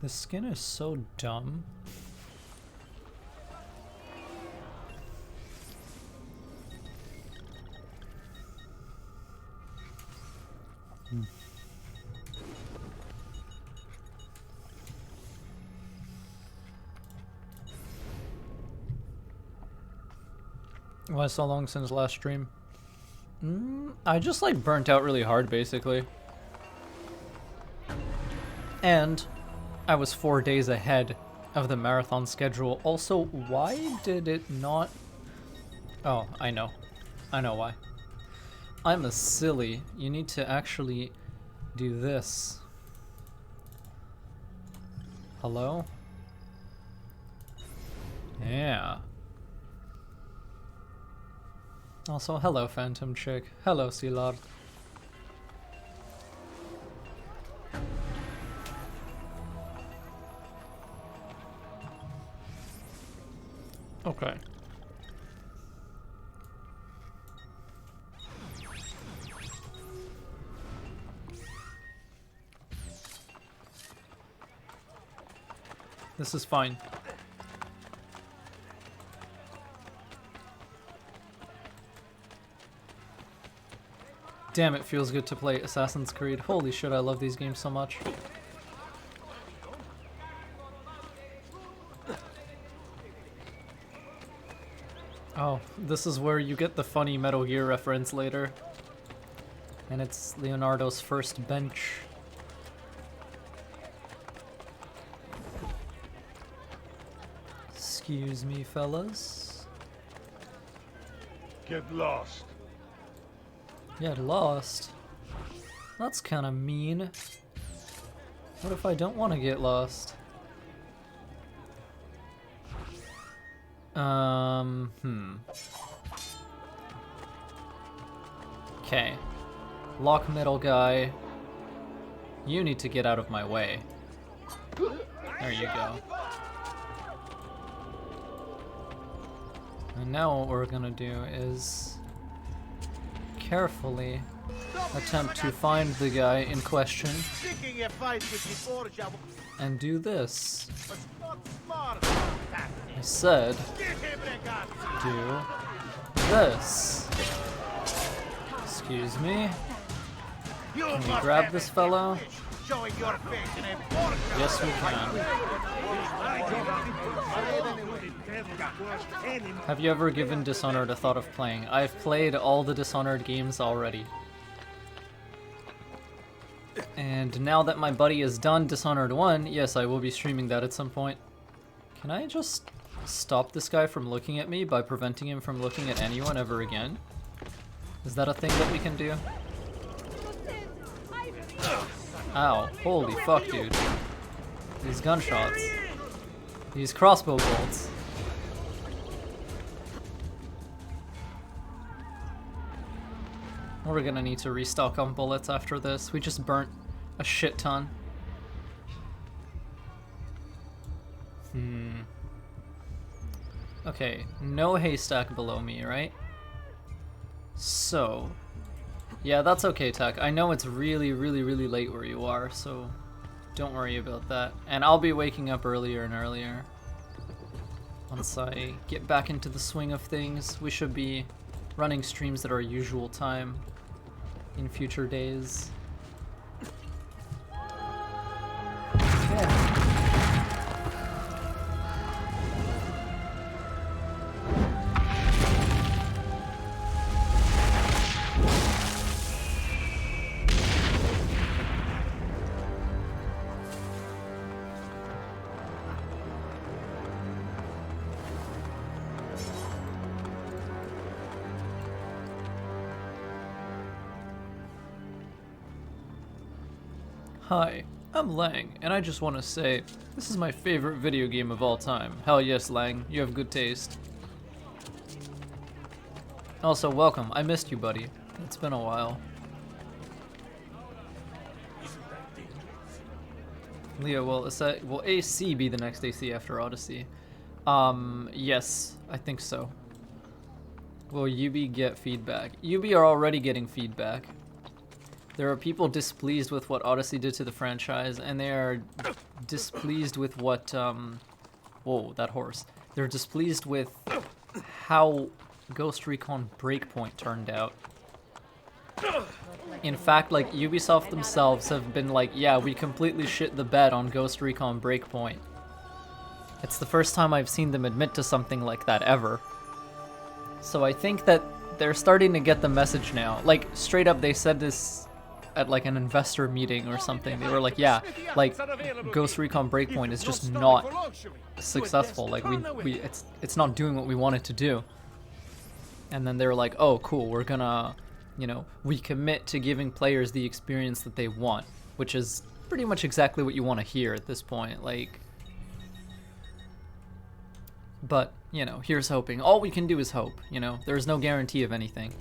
This skin is so dumb. Why so long since last stream? I just like burnt out really hard basically. And I was 4 days ahead of the marathon schedule. Also, why did it not... Oh, I know. I know why. I'm a silly. You need to actually do this. Hello? Yeah. Also, hello, Phantom Chick. Hello, Silard. Okay. This is fine. Damn, it feels good to play Assassin's Creed. Holy shit, I love these games so much. Oh, this is where you get the funny Metal Gear reference later. And it's Leonardo's first bench. Excuse me, fellas. Get lost. Get lost? That's kinda mean. What if I don't want to get lost? Okay. Lock middle guy. You need to get out of my way. There you go. And now what we're gonna do is carefully attempt to find the guy in question and do this. I said do this. Excuse me. Can we grab this fellow? Yes, we can. Have you ever given Dishonored a thought of playing? I've played all the Dishonored games already. And now that my buddy is done Dishonored 1, yes, I will be streaming that at some point. Can I just stop this guy from looking at me by preventing him from looking at anyone ever again? Is that a thing that we can do? Ow, holy fuck, dude. These gunshots. These crossbow bolts. We're gonna need to restock on bullets after this. We just burnt a shit ton. Okay, no haystack below me, right? So, yeah, that's okay, Tech. I know it's really late where you are, so don't worry about that. And I'll be waking up earlier and earlier. Once I get back into the swing of things, we should be running streams at our usual time in future days. Yeah. Hi, I'm Lang, and I just want to say, this is my favorite video game of all time. Hell yes, Lang, you have good taste. Also, welcome. I missed you, buddy. It's been a while. Leo, will AC be the next AC after Odyssey? Yes, I think so. Will Ubi get feedback? Ubi are already getting feedback. There are people displeased with what Odyssey did to the franchise, and they are displeased with what, whoa, that horse. They're displeased with how Ghost Recon Breakpoint turned out. In fact, like, Ubisoft themselves have been like, yeah, we completely shit the bed on Ghost Recon Breakpoint. It's the first time I've seen them admit to something like that ever. So I think that they're starting to get the message now. Like, straight up, they said this at like an investor meeting or something. They were like, yeah, like, Ghost Recon Breakpoint is just not successful. Like, it's not doing what we want it to do. And then they were like, oh, cool, we're gonna, you know, we commit to giving players the experience that they want, which is pretty much exactly what you want to hear at this point. Like, but, you know, here's hoping. All we can do is hope, you know? There's no guarantee of anything.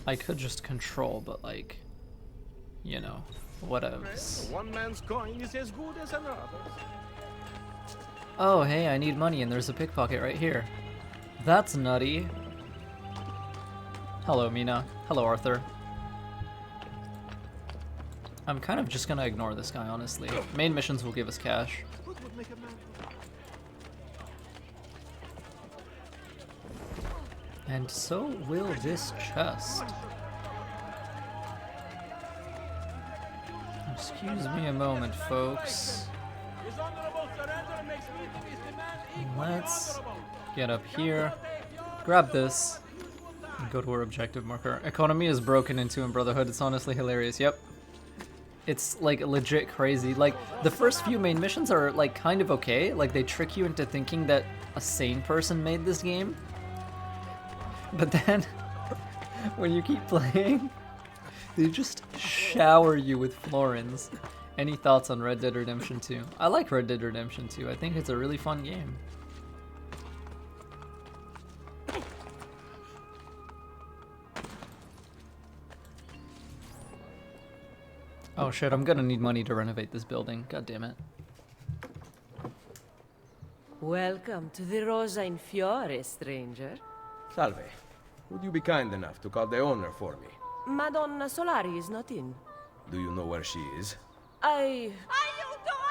I could just control, but, like, you know, whatevs. One man's coin is as good as another's. Oh, hey, I need money, and there's a pickpocket right here. That's nutty. Hello, Mina. Hello, Arthur. I'm kind of just gonna ignore this guy, honestly. Main missions will give us cash. And so will this chest. Excuse me a moment, folks. Let's get up here, grab this, and go to our objective marker. Economy is broken into in Brotherhood. It's honestly hilarious. Yep. It's like legit crazy. Like, the first few main missions are like kind of okay. Like, they trick you into thinking that a sane person made this game. But then when you keep playing, they just shower you with florins. Any thoughts on Red Dead Redemption 2? I like Red Dead Redemption 2. I think it's a really fun game. Oh shit, I'm gonna need money to renovate this building. God damn it. Welcome to the Rosa in Fiore, stranger. Salve. Would you be kind enough to call the owner for me? Madonna Solari is not in. Do you know where she is? Aiuto,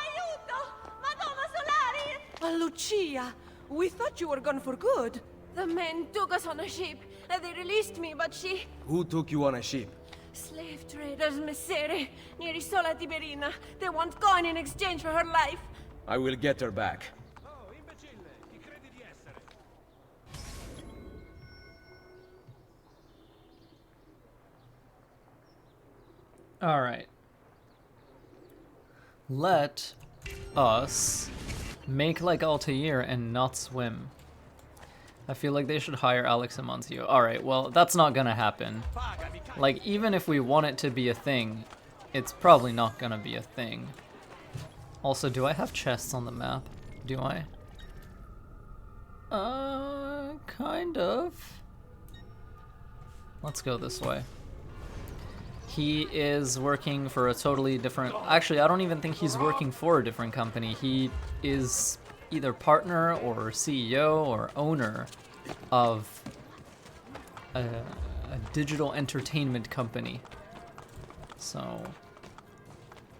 aiuto! Madonna Solari! Lucia, we thought you were gone for good. The men took us on a ship. They released me, but she... Who took you on a ship? Slave traders, messere, near Isola Tiberina. They want coin in exchange for her life. I will get her back. Alright. Let us make like Altair and not swim. I feel like they should hire Alex Amancio. Alright, well, that's not gonna happen. Like, even if we want it to be a thing, it's probably not gonna be a thing. Also, do I have chests on the map? Do I? Kind of. Let's go this way. He is working for a totally different... Actually, I don't even think he's working for a different company. He is either partner or CEO or owner of a digital entertainment company. So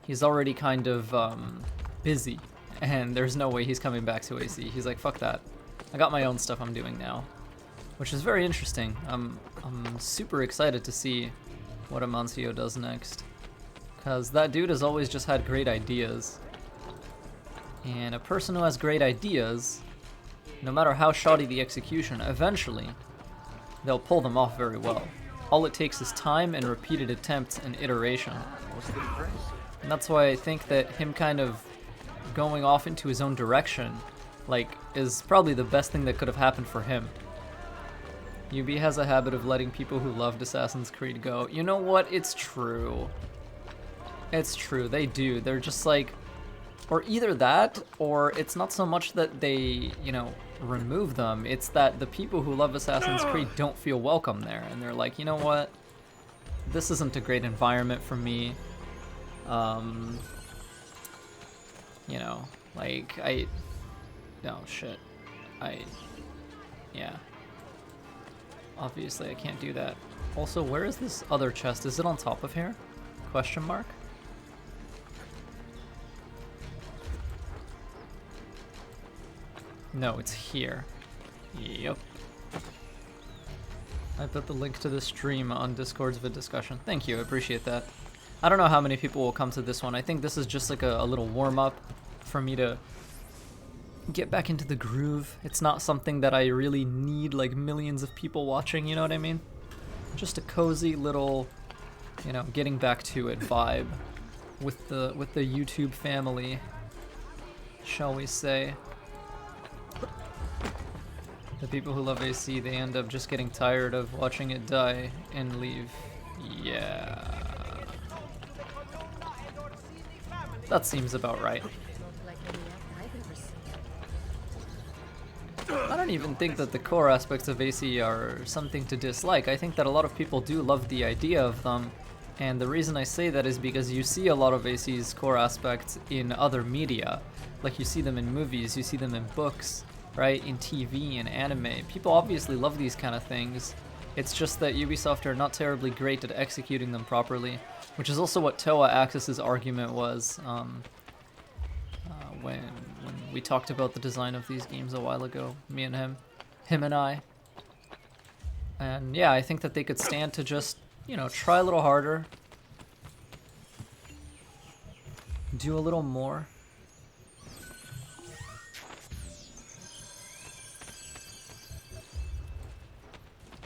he's already kind of busy, and there's no way he's coming back to AC. He's like, fuck that. I got my own stuff I'm doing now, which is very interesting. I'm super excited to see what Amancio does next, because that dude has always just had great ideas. And a person who has great ideas, no matter how shoddy the execution, eventually they'll pull them off very well. All it takes is time and repeated attempts and iteration. And that's why I think that him kind of going off into his own direction, like, is probably the best thing that could have happened for him. Ubi has a habit of letting people who loved Assassin's Creed go. You know what? It's true. It's true, they do. They're just like, or either that, or it's not so much that they, you know, remove them, it's that the people who love Assassin's Creed don't feel welcome there, and they're like, you know what? This isn't a great environment for me. You know, like, oh shit. Yeah. obviously I can't do that. Also, where is this other chest? Is it on top of here? Question mark? No, it's here. Yep. I put the link to the stream on Discord's vid discussion. Thank you, I appreciate that. I don't know how many people will come to this one. I think this is just like a little warm-up for me to get back into the groove. It's not something that I really need like millions of people watching, you know what I mean? Just a cozy little, you know, getting back to it vibe with the YouTube family, shall we say. The people who love AC, they end up just getting tired of watching it die and leave. Yeah. That seems about right. I don't even think that the core aspects of AC are something to dislike. I think that a lot of people do love the idea of them, and the reason I say that is because you see a lot of AC's core aspects in other media. Like you see them in movies, you see them in books, right? In TV and anime. People obviously love these kind of things. It's just that Ubisoft are not terribly great at executing them properly, which is also what Toa Axis's argument was when we talked about the design of these games a while ago, me and him and I. And yeah, I think that they could stand to just, you know, try a little harder, do a little more.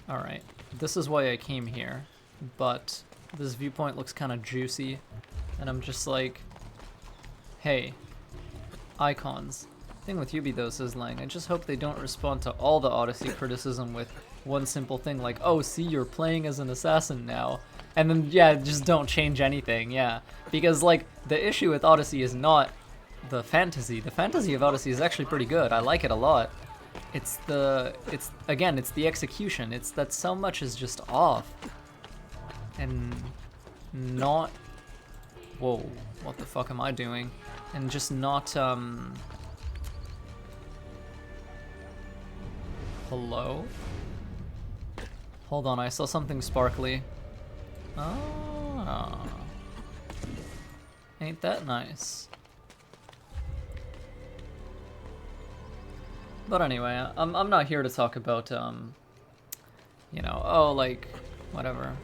Alright, this is why I came here, but this viewpoint looks kind of juicy, and I'm just like, hey, icons. Thing with Ubi though, says Lang, I just hope they don't respond to all the Odyssey criticism with one simple thing like, oh, see, you're playing as an assassin now, and then, yeah, just don't change anything, yeah. Because, like, the issue with Odyssey is not the fantasy. The fantasy of Odyssey is actually pretty good. I like it a lot. It's the execution. It's that so much is just off. And not... Whoa, what the fuck am I doing? And just not, Hello? Hold on, I saw something sparkly. Ah. Ain't that nice? But anyway, I'm not here to talk about, you know, oh, like, whatever.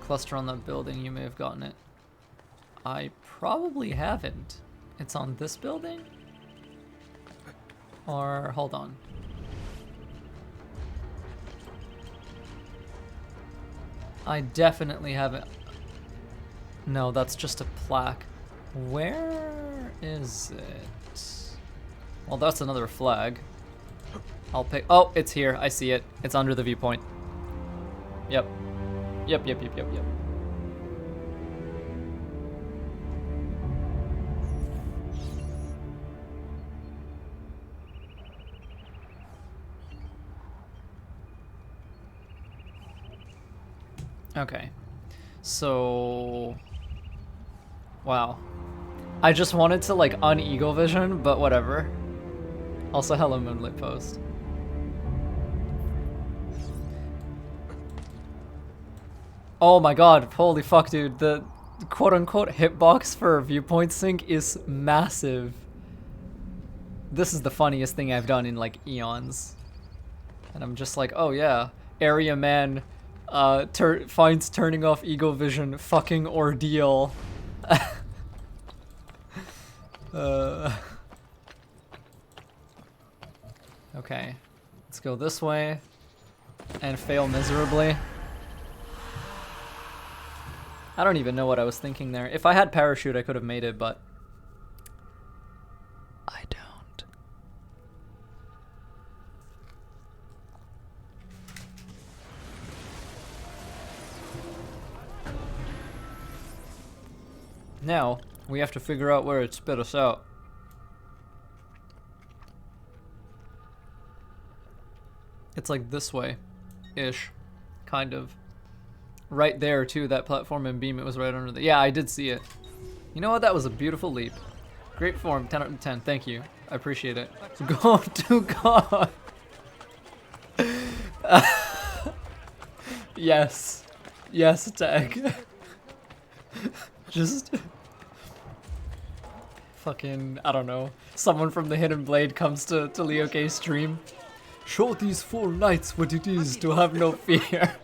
Cluster on that building, you may have gotten it. I probably haven't. It's on this building? Or, hold on. I definitely haven't. No, that's just a plaque. Where is it? Well, that's another flag. I'll pick. Oh, it's here. I see it. It's under the viewpoint. Yep. Yep. Okay. So... Wow. I just wanted to, like, un-eagle vision, but whatever. Also, hello, Moonlit Post. Oh my god, holy fuck, dude. The quote-unquote hitbox for Viewpoint Sync is massive. This is the funniest thing I've done in, like, eons. And I'm just like, oh yeah, Area Man finds turning off eagle vision fucking ordeal. Okay, let's go this way and fail miserably. I don't even know what I was thinking there. If I had parachute, I could have made it, but I don't. Now, we have to figure out where it spit us out. It's like this way-ish, kind of. Right there, too, that platform and beam, it was right under the... Yeah, I did see it. You know what? That was a beautiful leap. Great form, 10 out of 10. Thank you. I appreciate it. Go to God. Yes. Yes, tag. Just fucking, I don't know. Someone from the Hidden Blade comes to Leo K's stream. Show these 4 knights what it is to have no fear.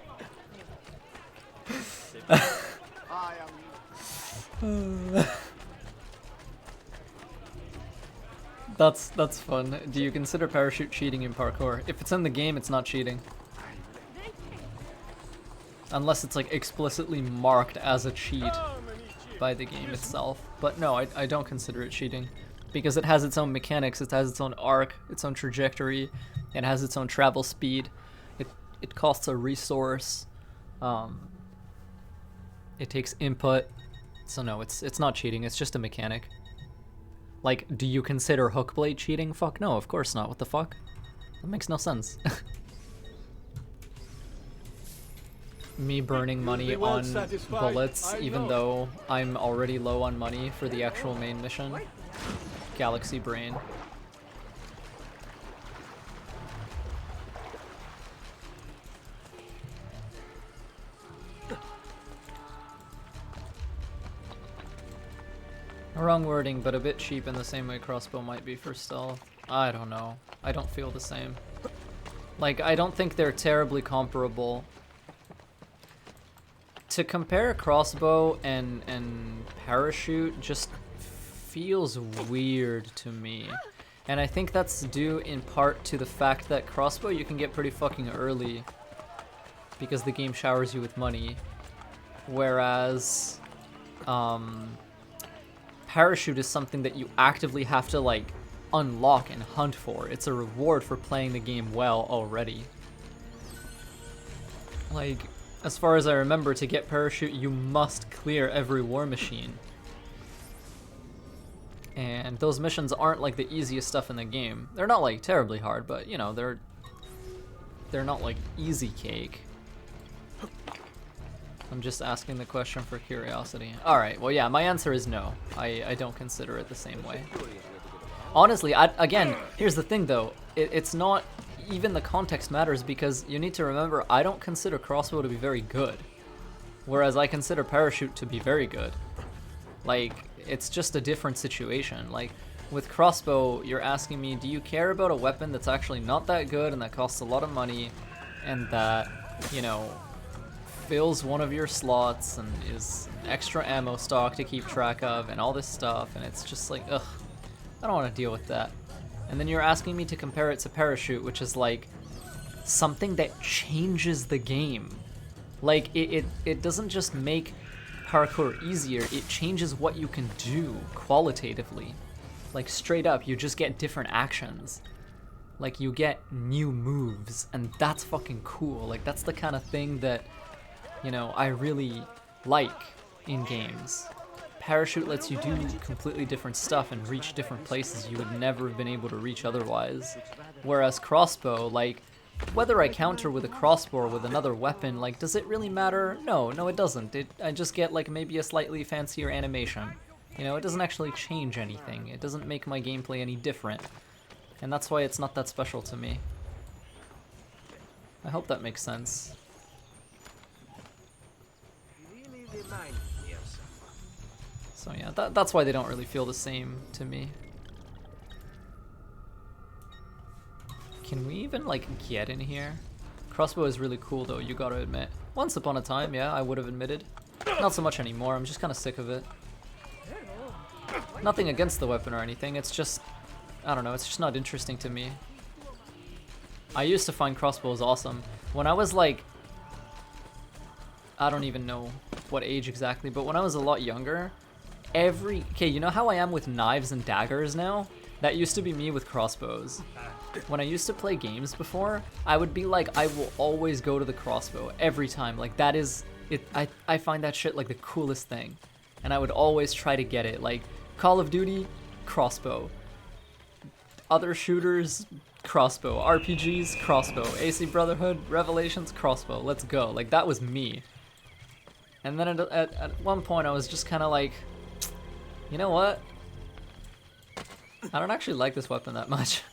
That's fun. Do you consider parachute cheating in parkour? If it's in the game, it's not cheating. Unless it's like explicitly marked as a cheat by the game itself. But no, I don't consider it cheating. Because it has its own mechanics, it has its own arc, its own trajectory, it has its own travel speed. It costs a resource. It takes input. So no, it's not cheating, it's just a mechanic. Like, do you consider Hookblade cheating? Fuck no, of course not. What the fuck? That makes no sense. Me burning money on bullets, even though I'm already low on money for the actual main mission. Galaxy brain. Wrong wording, but a bit cheap in the same way crossbow might be for stealth. I don't know. I don't feel the same. Like, I don't think they're terribly comparable. To compare crossbow and parachute just feels weird to me. And I think that's due in part to the fact that crossbow you can get pretty fucking early because the game showers you with money. Whereas, parachute is something that you actively have to like unlock and hunt for. It's a reward for playing the game well already. Like, as far as I remember, to get parachute you must clear every war machine. And those missions aren't like the easiest stuff in the game. They're not like terribly hard, but you know, they're not like easy cake. I'm just asking the question for curiosity. Alright, well yeah, my answer is no. I don't consider it the same way. Honestly, again, here's the thing though. It's not, even the context matters because you need to remember I don't consider crossbow to be very good. Whereas I consider parachute to be very good. Like, it's just a different situation. Like, with crossbow, you're asking me, do you care about a weapon that's actually not that good and that costs a lot of money and that, you know, fills one of your slots and is extra ammo stock to keep track of and all this stuff, and it's just like, ugh, I don't want to deal with that. And then you're asking me to compare it to parachute, which is like something that changes the game. Like, it doesn't just make parkour easier, it changes what you can do qualitatively. Like, straight up, you just get different actions. Like, you get new moves, and that's fucking cool. Like, that's the kind of thing that, you know, I really like in games. Parachute lets you do completely different stuff and reach different places you would never have been able to reach otherwise. Whereas crossbow, like, whether I counter with a crossbow or with another weapon, like, does it really matter? No, it doesn't. I just get, like, maybe a slightly fancier animation. You know, it doesn't actually change anything. It doesn't make my gameplay any different. And that's why it's not that special to me. I hope that makes sense. So yeah, that's why they don't really feel the same to me. Can we even, like, get in here? Crossbow is really cool, though, you gotta admit. Once upon a time, yeah, I would have admitted. Not so much anymore, I'm just kind of sick of it. Nothing against the weapon or anything, it's just, I don't know, it's just not interesting to me. I used to find crossbows awesome. When I was, like, I don't even know what age exactly, but when I was a lot younger, okay, you know how I am with knives and daggers now? That used to be me with crossbows. When I used to play games before, I would be like, I will always go to the crossbow every time. Like, that is it. I find that shit like the coolest thing, and I would always try to get it. Like Call of Duty, crossbow. Other shooters, crossbow. RPGs, crossbow. AC Brotherhood, Revelations, crossbow. Let's go. Like, that was me. And then at one point, I was just kind of like, you know what? I don't actually like this weapon that much.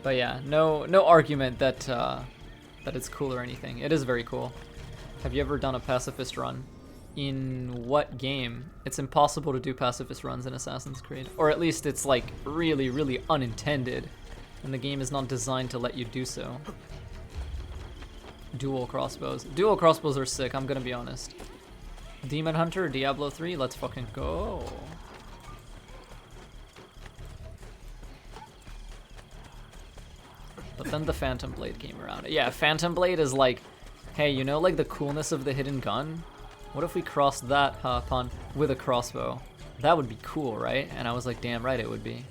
But yeah, no argument that that it's cool or anything. It is very cool. Have you ever done a pacifist run? In what game? It's impossible to do pacifist runs in Assassin's Creed. Or at least it's like really, really unintended. And the game is not designed to let you do so. Dual crossbows. Dual crossbows are sick, I'm gonna be honest. Demon Hunter, Diablo 3, let's fucking go. But then the Phantom Blade came around. Yeah, Phantom Blade is like, hey, you know like the coolness of the hidden gun? What if we crossed that upon with a crossbow? That would be cool, right? And I was like, damn right it would be.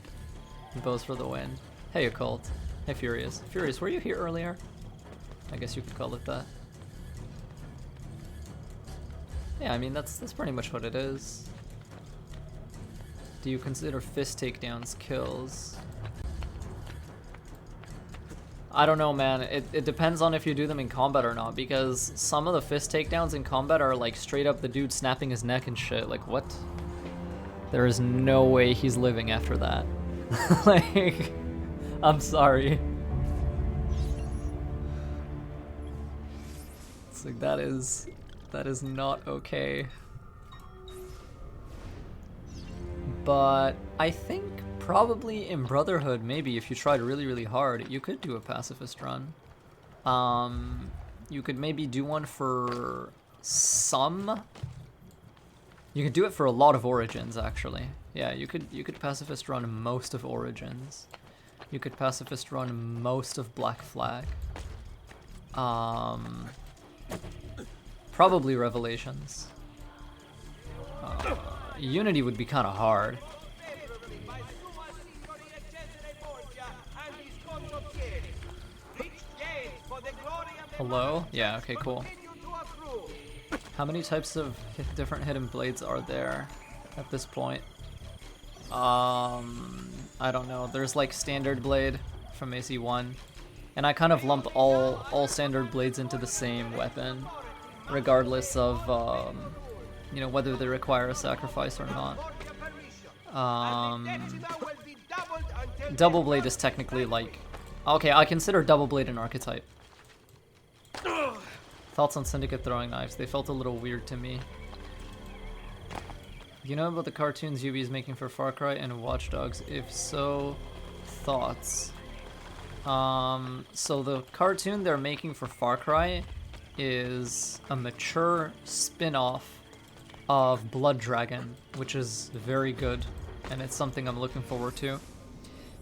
Bows for the win. Hey, Occult. Hey, Furious. Furious, were you here earlier? I guess you could call it that. Yeah, I mean, that's pretty much what it is. Do you consider fist takedowns kills? I don't know, man. It depends on if you do them in combat or not, because some of the fist takedowns in combat are like straight up the dude snapping his neck and shit. Like, what? There is no way he's living after that. Like, I'm sorry. It's like, that is not okay. But I think probably in Brotherhood, maybe if you tried really, really hard, you could do a pacifist run. You could maybe do one for some. You could do it for a lot of Origins, actually. Yeah, you could pacifist run most of Origins. You could pacifist run most of Black Flag. Probably Revelations. Unity would be kind of hard. Hello? Yeah, okay, cool. How many types of different hidden blades are there at this point? I don't know. There's like standard blade from AC1. And I kind of lump all standard blades into the same weapon, regardless of you know, whether they require a sacrifice or not. Double blade is technically like, okay, I consider double blade an archetype. Thoughts on Syndicate throwing knives? They felt a little weird to me. You know about the cartoons Ubi is making for Far Cry and Watch Dogs? If so, thoughts? So the cartoon they're making for Far Cry is a mature spin-off of Blood Dragon, which is very good, and it's something I'm looking forward to.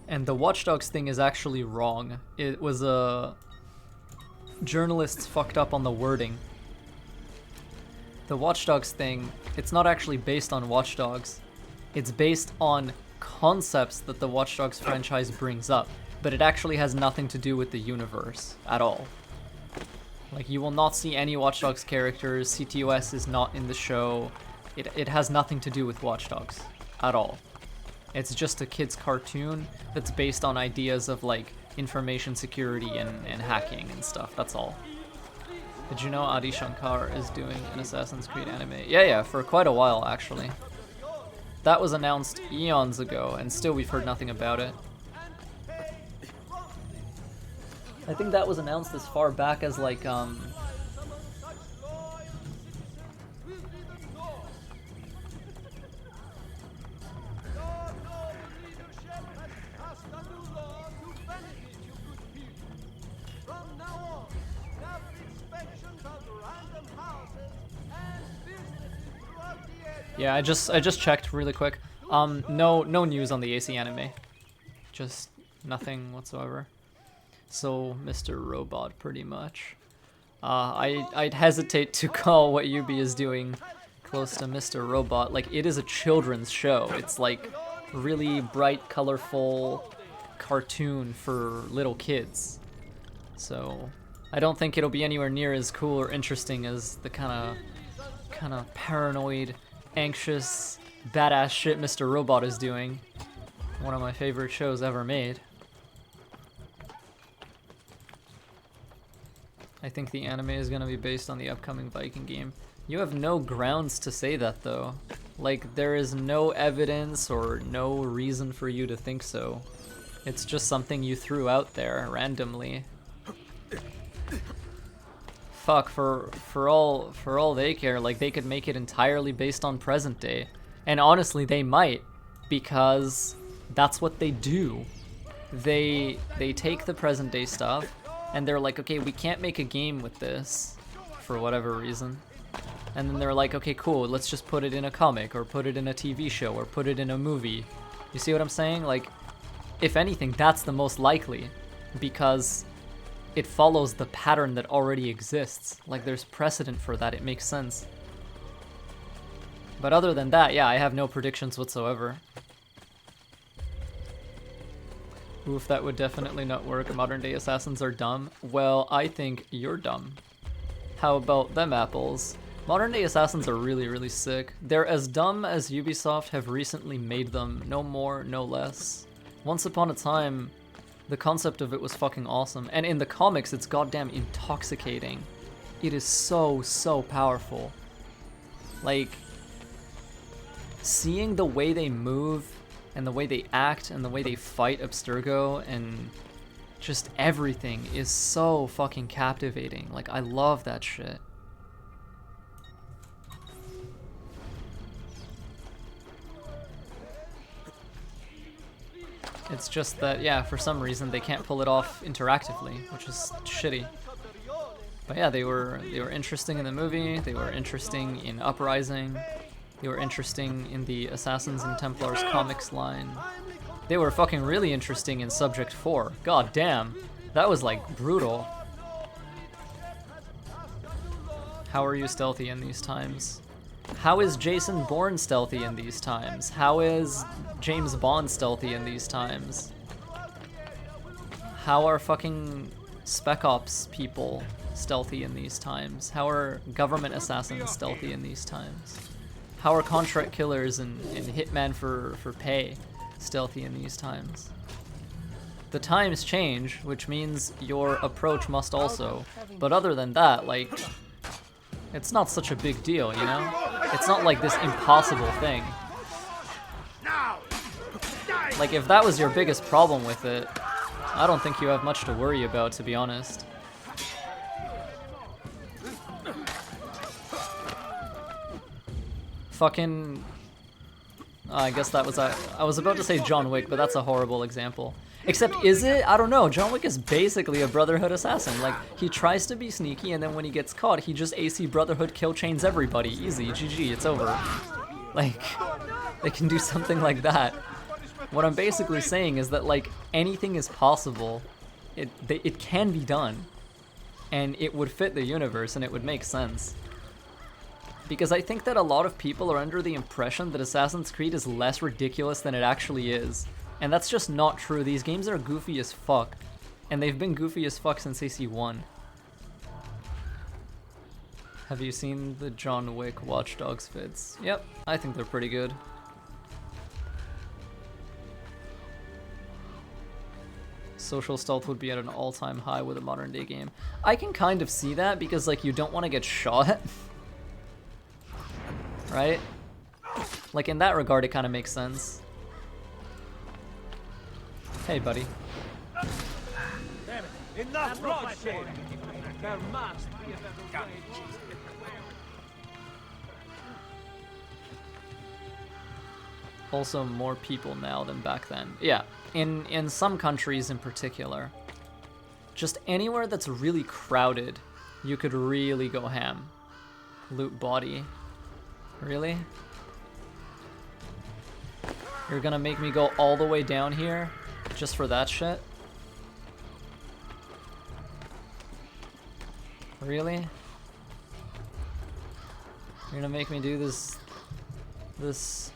And the Watch Dogs thing is actually wrong. It was journalists fucked up on the wording. The Watch Dogs thing, it's not actually based on Watch Dogs. It's based on concepts that the Watch Dogs franchise brings up, but it actually has nothing to do with the universe at all. Like, you will not see any Watch Dogs characters, CTOS is not in the show, it has nothing to do with Watch Dogs at all. It's just a kid's cartoon that's based on ideas of like information security and hacking and stuff, that's all. Did you know Adi Shankar is doing an Assassin's Creed anime? Yeah, for quite a while actually. That was announced eons ago and still we've heard nothing about it. I think that was announced as far back as like yeah, I just checked really quick. No news on the AC anime. Just nothing whatsoever. So, Mr. Robot, pretty much. I'd hesitate to call what Ubi is doing close to Mr. Robot. Like, it is a children's show. It's like really bright, colorful cartoon for little kids. So, I don't think it'll be anywhere near as cool or interesting as the kind of paranoid, anxious, badass shit Mr. Robot is doing. One of my favorite shows ever made. I think the anime is gonna be based on the upcoming Viking game. You have no grounds to say that though. Like, there is no evidence or no reason for you to think so. It's just something you threw out there randomly. Fuck, for all they care, like they could make it entirely based on present day. And honestly, they might, because that's what they do. They take the present day stuff and they're like, okay, we can't make a game with this for whatever reason. And then they're like, okay, cool, let's just put it in a comic or put it in a TV show or put it in a movie. You see what I'm saying? Like, if anything, that's the most likely, because it follows the pattern that already exists. Like, there's precedent for that, it makes sense. But other than that, yeah, I have no predictions whatsoever. Oof, that would definitely not work. Modern day assassins are dumb. Well, I think you're dumb. How about them apples? Modern day assassins are really, really sick. They're as dumb as Ubisoft have recently made them, no more, no less. Once upon a time, the concept of it was fucking awesome. And in the comics, it's goddamn intoxicating. It is so, so powerful. Like, seeing the way they move and the way they act and the way they fight Abstergo and just everything is so fucking captivating. Like, I love that shit. It's just that, yeah, for some reason they can't pull it off interactively, which is shitty. But yeah, they were interesting in the movie, they were interesting in Uprising, they were interesting in the Assassins and Templars comics line. They were fucking really interesting in Subject 4. God damn, that was like brutal. How are you stealthy in these times? How is Jason Bourne stealthy in these times? How is James Bond stealthy in these times? How are fucking Spec Ops people stealthy in these times? How are government assassins stealthy in these times? How are contract killers and hitman for pay stealthy in these times? The times change, which means your approach must also. But other than that, like, it's not such a big deal, you know? It's not like this impossible thing. Like, if that was your biggest problem with it, I don't think you have much to worry about, to be honest. Fucking... I guess that was... I was about to say John Wick, but that's a horrible example. Except, is it? I don't know. John Wick is basically a Brotherhood assassin. Like, he tries to be sneaky, and then when he gets caught, he just AC Brotherhood kill chains everybody. Easy. GG. It's over. Like, they can do something like that. What I'm basically saying is that, like, anything is possible. It can be done. And it would fit the universe, and it would make sense. Because I think that a lot of people are under the impression that Assassin's Creed is less ridiculous than it actually is. And that's just not true. These games are goofy as fuck. And they've been goofy as fuck since AC1. Have you seen the John Wick Watch Dogs vids? Yep, I think they're pretty good. Social stealth would be at an all-time high with a modern day game. I can kind of see that because, like, you don't want to get shot. Right? Like, in that regard, it kind of makes sense. Hey, buddy. Damn it. Enough bloodshed! There must be a better way. Also, more people now than back then. Yeah, in some countries in particular. Just anywhere that's really crowded, you could really go ham. Loot body. Really? You're gonna make me go all the way down here? Just for that shit? Really? You're gonna make me do this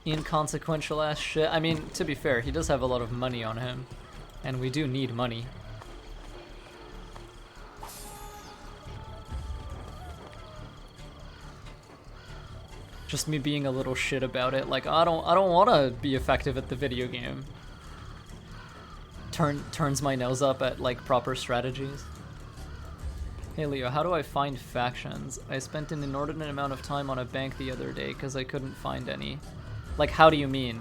inconsequential ass shit? I mean, to be fair, he does have a lot of money on him, and we do need money. Just me being a little shit about it, like, I don't want to be effective at the video game. Turns my nose up at, like, proper strategies. Hey Leo, how do I find factions? I spent an inordinate amount of time on a bank the other day because I couldn't find any. Like, how do you mean?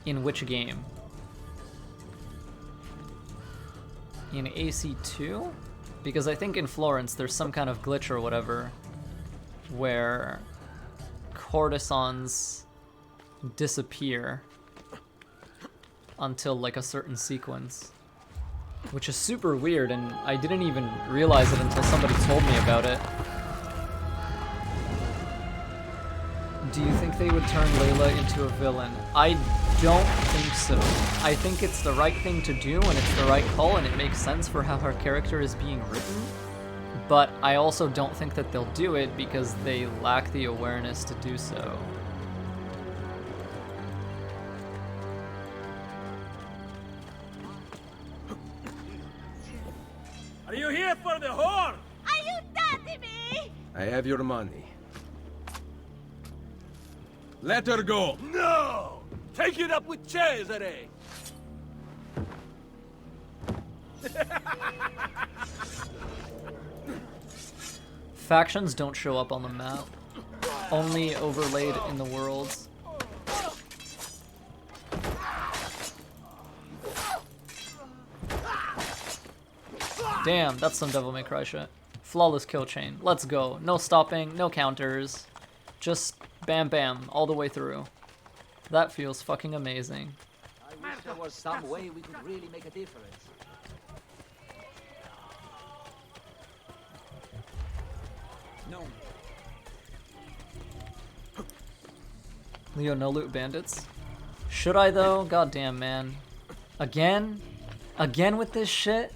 In which game? in AC2? Because I think in Florence there's some kind of glitch or whatever where courtesans disappear until like a certain sequence, which is super weird, and I didn't even realize it until somebody told me about it. Do you think they would turn Layla into a villain? I don't think so. I think it's the right thing to do, and it's the right call, and it makes sense for how her character is being written. But I also don't think that they'll do it because they lack the awareness to do so. Are you here for the whore? Are you daddy me? I have your money. Let her go! No! Take it up with Cesare! Factions don't show up on the map, only overlaid in the worlds. Damn, that's some Devil May Cry shit. Flawless kill chain. Let's go. No stopping, no counters. Just bam bam all the way through. That feels fucking amazing. I wish there was some way we could really make a difference. No. Leo, no loot bandits. Should I though? Goddamn, man. Again? Again with this shit?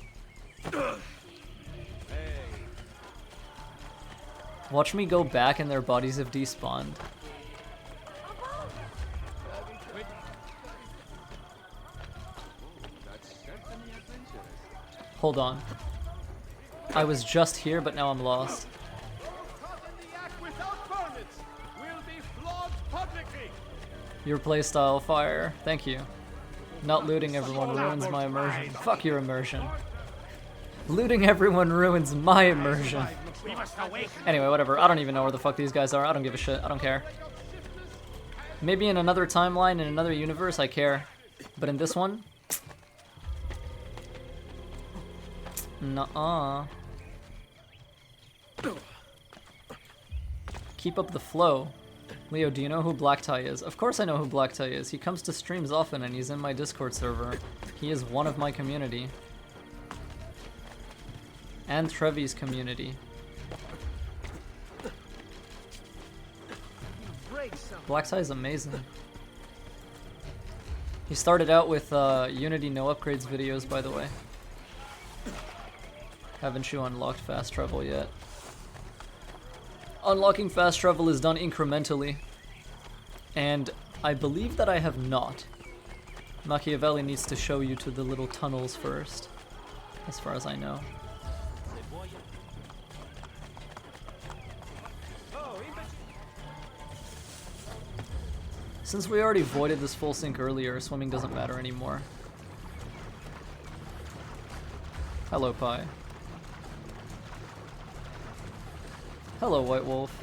Watch me go back and their bodies have despawned. Hold on. I was just here, but now I'm lost. Your playstyle, fire. Thank you. Not looting everyone ruins my immersion. Fuck your immersion. Looting everyone ruins my immersion. Anyway, whatever. I don't even know where the fuck these guys are. I don't give a shit. I don't care. Maybe in another timeline, in another universe, I care. But in this one? Nuh-uh. Keep up the flow. Leo, do you know who Black Tie is? Of course I know who Black Tie is. He comes to streams often and he's in my Discord server. He is one of my community. And Trevi's community. Black Tie is amazing. He started out with Unity no upgrades videos, by the way. Haven't you unlocked fast travel yet? Unlocking fast travel is done incrementally, and I believe that I have not. Machiavelli needs to show you to the little tunnels first, as far as I know. Since we already voided this full sync earlier, swimming doesn't matter anymore. Hello, Pi. Hello, White Wolf.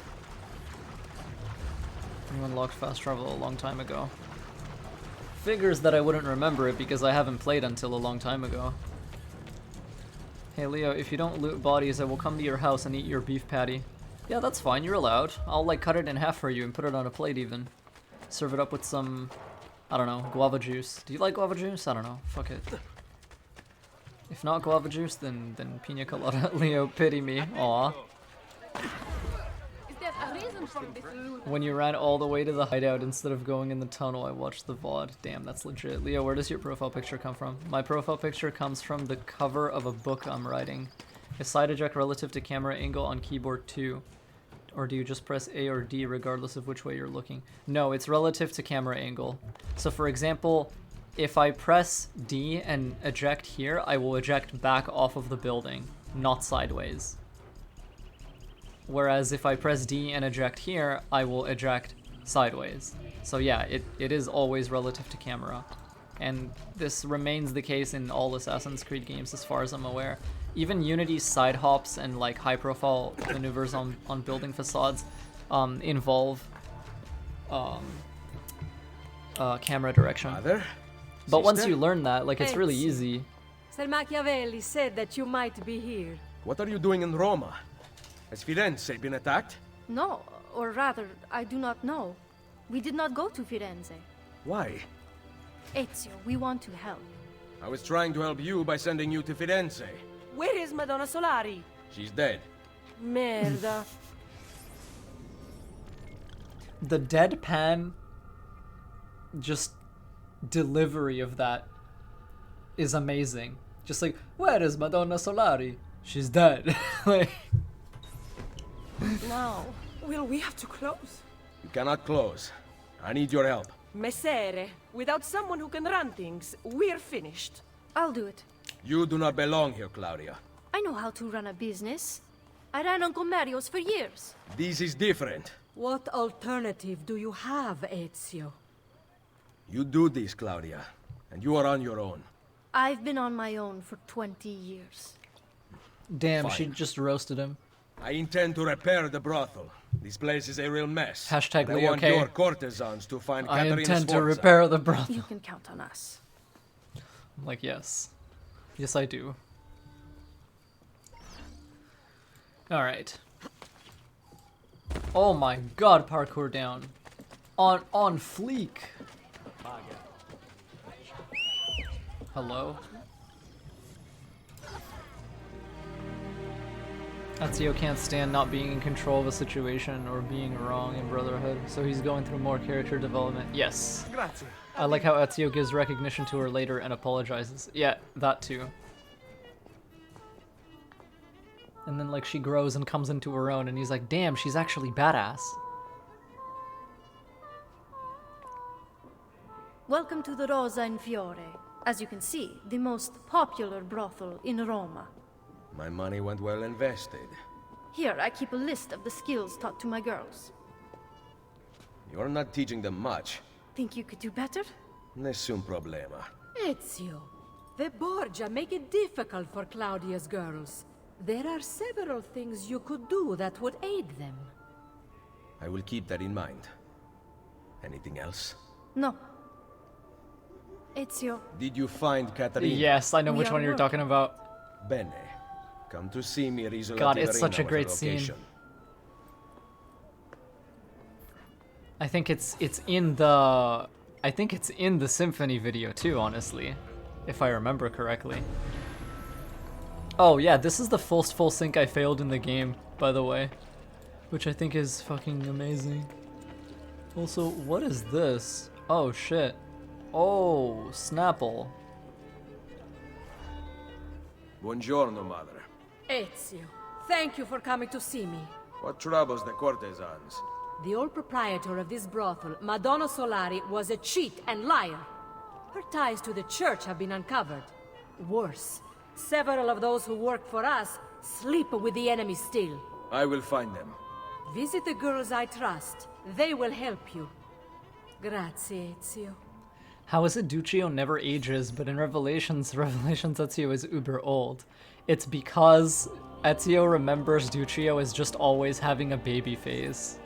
You unlocked fast travel a long time ago. Figures that I wouldn't remember it because I haven't played until a long time ago. Hey Leo, if you don't loot bodies, I will come to your house and eat your beef patty. Yeah, that's fine, you're allowed. I'll like cut it in half for you and put it on a plate even. Serve it up with some, I don't know, guava juice. Do you like guava juice? I don't know, fuck it. If not guava juice, then pina colada. Leo, pity me, aw. Is there a reason for this loot? When you ran all the way to the hideout instead of going in the tunnel, I watched the VOD. Damn, that's legit. Leo, where does your profile picture come from? My profile picture comes from the cover of a book I'm writing. Is side eject relative to camera angle on keyboard 2? Or do you just press A or D regardless of which way you're looking? No, it's relative to camera angle. So for example, if I press D and eject here, I will eject back off of the building, not sideways. Whereas if I press D and eject here, I will eject sideways. So yeah, it is always relative to camera. And this remains the case in all Assassin's Creed games as far as I'm aware. Even Unity's side hops and like high profile maneuvers on building facades involve camera direction. Father? But once Sister? you learn that, like it's really Thanks. easy. Master Machiavelli said that you might be here. What are you doing in Roma? Has Firenze been attacked? No, or rather, I do not know. We did not go to Firenze. Why? Ezio, we want to help. I was trying to help you by sending you to Firenze. Where is Madonna Solari? She's dead. Merda. The deadpan just delivery of that is amazing. Just like, where is Madonna Solari? She's dead. Like, Now, will we have to close? You cannot close. I need your help. Messere, without someone who can run things, we're finished. I'll do it. You do not belong here, Claudia. I know how to run a business. I ran on commerios for years. This is different. What alternative do you have, Ezio? You do this, Claudia, and you are on your own. I've been on my own for 20 years. damn, Fine. she just roasted him. I intend to repair the brothel. This place is a real mess. Hashtag And I Leo want K. your courtesans to find I Caterina intend to Sforza. repair the brothel. You can count on us. I'm like, yes. Yes, I do. Alright. Oh my god, parkour down. On fleek. Hello? Ezio can't stand not being in control of a situation or being wrong in Brotherhood, so he's going through more character development. Yes. Grazie. I like how Ezio gives recognition to her later and apologizes. Yeah, that too. And then like she grows and comes into her own and he's like, damn, she's actually badass. Welcome to the Rosa in Fiore. As you can see, the most popular brothel in Roma. My money went well invested. Here, I keep a list of the skills taught to my girls. You're not teaching them much. Think you could do better? Nessun problema. Ezio, the Borgia make it difficult for Claudia's girls. There are several things you could do that would aid them. I will keep that in mind. Anything else? No. Ezio, Did you find Caterina? Yes, I know We which are one you're working. talking about. Bene. Come to see me at Isola God, it's such a Tiberina with great her scene. location. I think it's in the symphony video too, honestly, if I remember correctly. Oh yeah, this is the first full sync I failed in the game, by the way, which I think is fucking amazing. Also, what is this? Oh shit. Oh, Snapple. Buongiorno, madre. Ezio, thank you for coming to see me. What troubles the courtesans? The old proprietor of this brothel, Madonna Solari, was a cheat and liar. Her ties to the church have been uncovered. Worse, several of those who work for us sleep with the enemy still. I will find them. Visit the girls I trust. They will help you. Grazie, Ezio. How is it Duccio never ages, but in Revelations Ezio is uber old? It's because Ezio remembers Duccio as just always having a baby phase.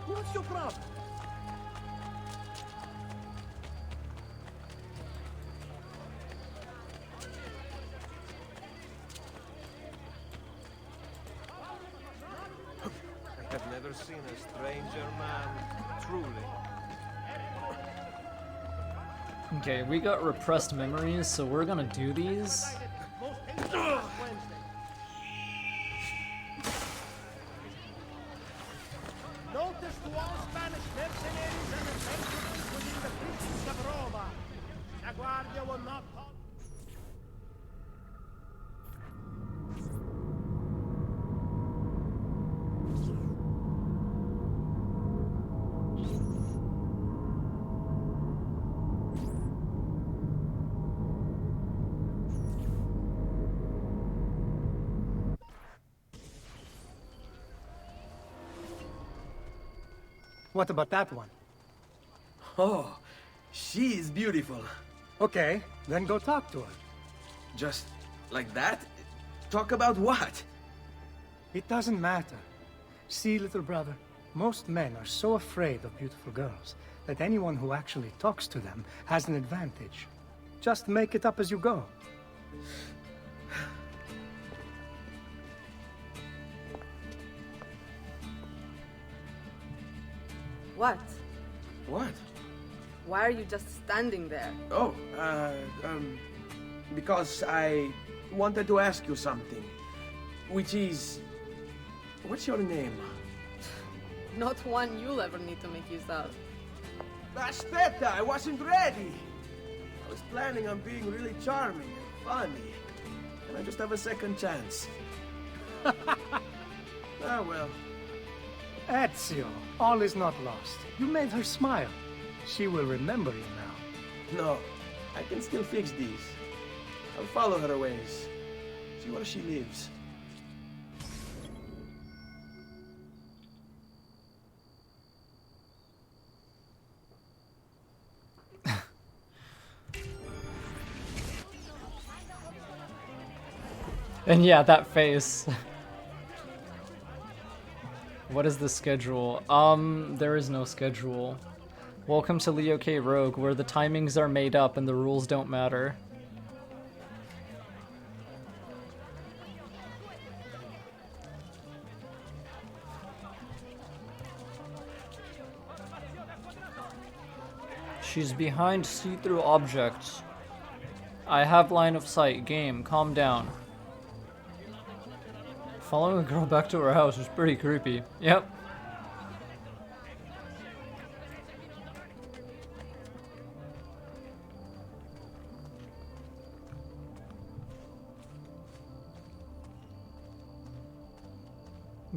What's your problem? I have never seen a stranger man, truly. Okay, we got repressed memories, so we're gonna do these. Notice to all Spanish mercenaries and adventurers within the precincts of Roma. La Guardia will not halt. What about that one? Oh, she is beautiful. Okay, then go talk to her. Just like that? Talk about what? It doesn't matter. See, little brother, most men are so afraid of beautiful girls that anyone who actually talks to them has an advantage. Just make it up as you go. What? What? Why are you just standing there? Oh, because I wanted to ask you something. Which is... What's your name? Not one you'll ever need to make use of. Aspetta, I wasn't ready! I was planning on being really charming and funny. And I just have a second chance. Ah, well. Ezio, all is not lost. You made her smile. She will remember you now. No, I can still fix these. I'll follow her ways. See where she lives. And yeah, that face. What is the schedule? There is no schedule. Welcome to Leo K. Rogue, where the timings are made up and the rules don't matter. She's behind see-through objects. I have line of sight. Game, calm down. Following a girl back to her house is pretty creepy. Yep.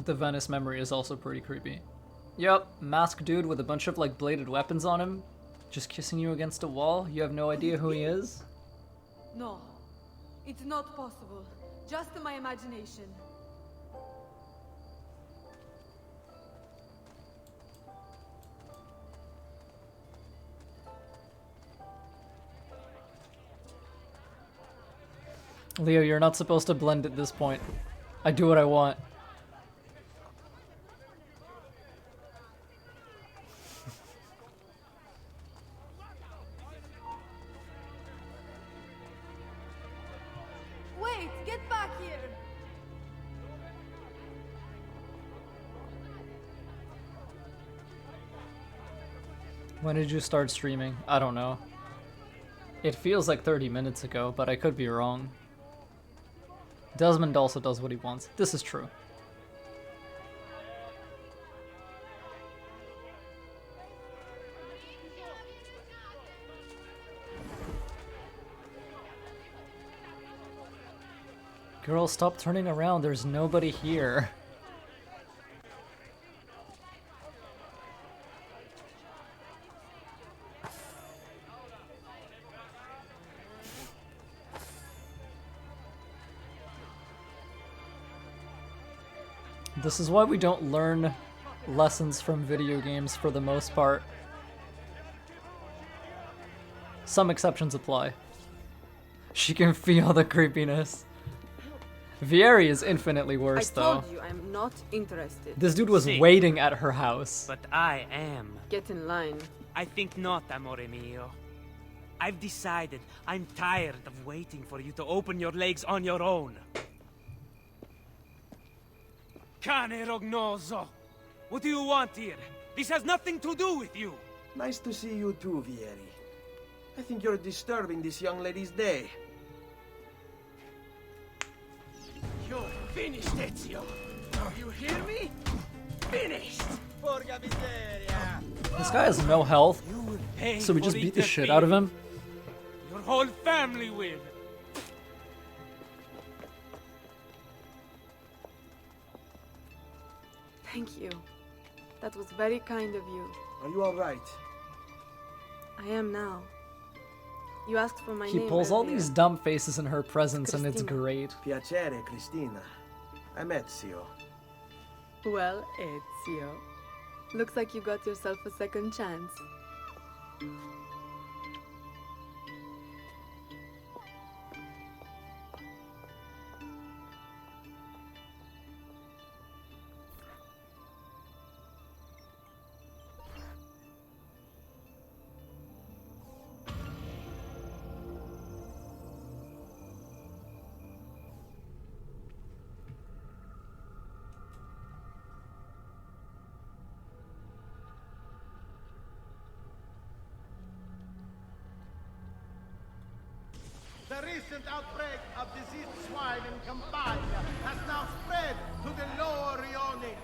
The Venice memory is also pretty creepy. Yep, masked dude with a bunch of like bladed weapons on him, just kissing you against a wall. You have no idea who he is? No, it's not possible. Just my imagination. Leo, you're not supposed to blend at this point. I do what I want. Wait, get back here! When did you start streaming? I don't know. It feels like 30 minutes ago, but I could be wrong. Desmond also does what he wants. This is true. Girl, stop turning around. There's nobody here. This is why we don't learn lessons from video games for the most part. Some exceptions apply. She can feel the creepiness. Vieri is infinitely worse, though. I told you I'm not interested. This dude was waiting at her house. But I am. Get in line. I think not, amore mio. I've decided I'm tired of waiting for you to open your legs on your own. Cane rognoso! What do you want here? This has nothing to do with you! Nice to see you too, Vieri. I think you're disturbing this young lady's day. You're finished, Ezio. You hear me? Finished. Porca miseria. This guy has no health, You will pay so we for just beat the shit out of him. Your whole family will! Thank you. That was very kind of you. Are you alright? I am now. You asked for my He name pulls all earlier. these dumb faces in her presence, and it's Christina. great. Piacere, Christina. I'm Ezio. Well, Ezio. Looks like you got yourself a second chance. The recent outbreak of diseased swine in Campania has now spread to the lower Rioni.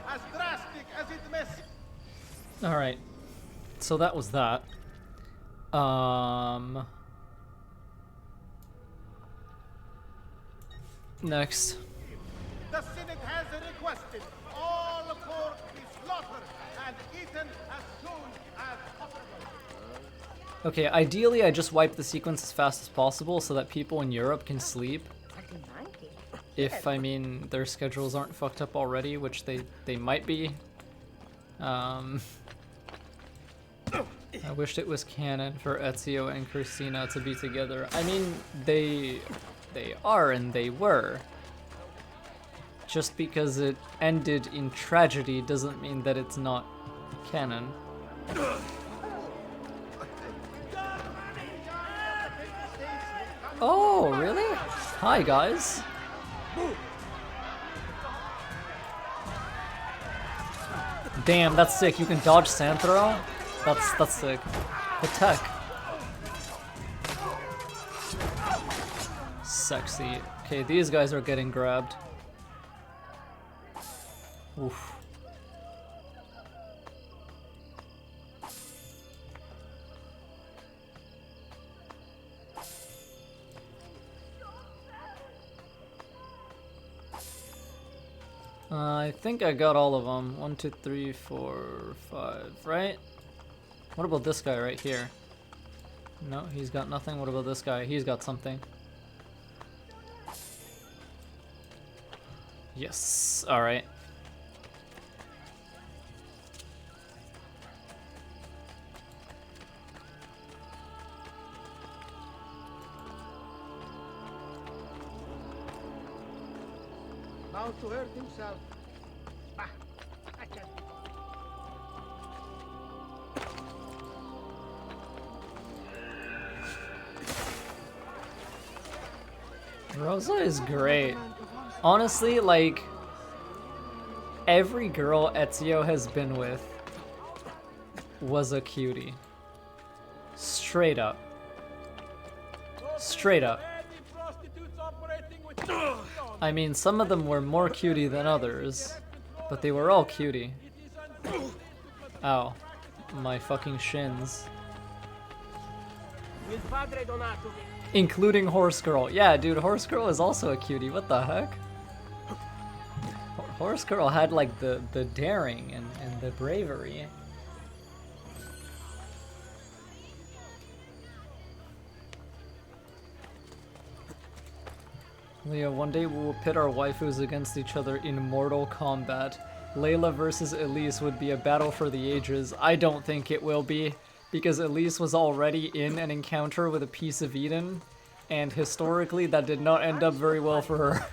As drastic as it may seem. Alright. So that was that. Next. The Senate has requested all pork be slaughtered and eaten as soon as possible. Okay, ideally I just wipe the sequence as fast as possible so that people in Europe can sleep. If, I mean, their schedules aren't fucked up already, which they might be. I wished it was canon for Ezio and Christina to be together. I mean, they are and they were. Just because it ended in tragedy doesn't mean that it's not canon. Oh, really? Hi, guys. Damn, that's sick. You can dodge sand throw? That's sick. The tech. Sexy. Okay, these guys are getting grabbed. Oof. I think I got all of them. 1, 2, 3, 4, 5, right? What about this guy right here? No, he's got nothing. What about this guy? He's got something. Yes, alright. Now to hurt himself. Ah, I can't be bothered. Rosa is great. Honestly, like, every girl Ezio has been with was a cutie. Straight up. Straight up. I mean, some of them were more cutie than others, but they were all cutie. Ow. My fucking shins. Including Horse Girl. Yeah, dude, Horse Girl is also a cutie. What the heck? Horse Girl had, like, the daring and the bravery. Leo, one day we will pit our waifus against each other in Mortal Kombat. Layla versus Elise would be a battle for the ages. I don't think it will be, because Elise was already in an encounter with a piece of Eden, and historically that did not end up very well for her.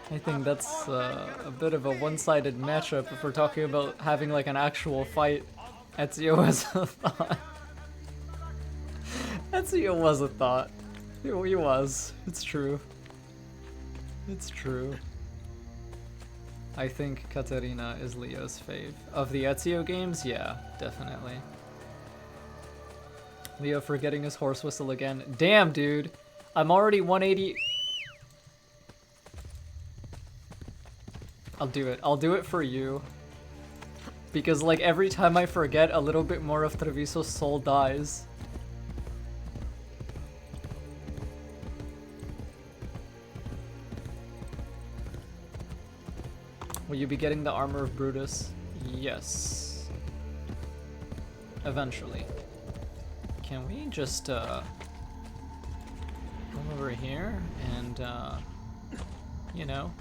I think that's a bit of a one-sided matchup if we're talking about having like an actual fight. Ezio was a thought. Ezio was a thought. He was. It's true. It's true. I think Katarina is Leo's fave. Of the Ezio games, yeah, definitely. Leo forgetting his horse whistle again. Damn, dude. I'm already 180... I'll do it. I'll do it for you. Because, like, every time I forget, a little bit more of Treviso's soul dies. Will you be getting the armor of Brutus? Yes. Eventually. Can we just, over here and, you know.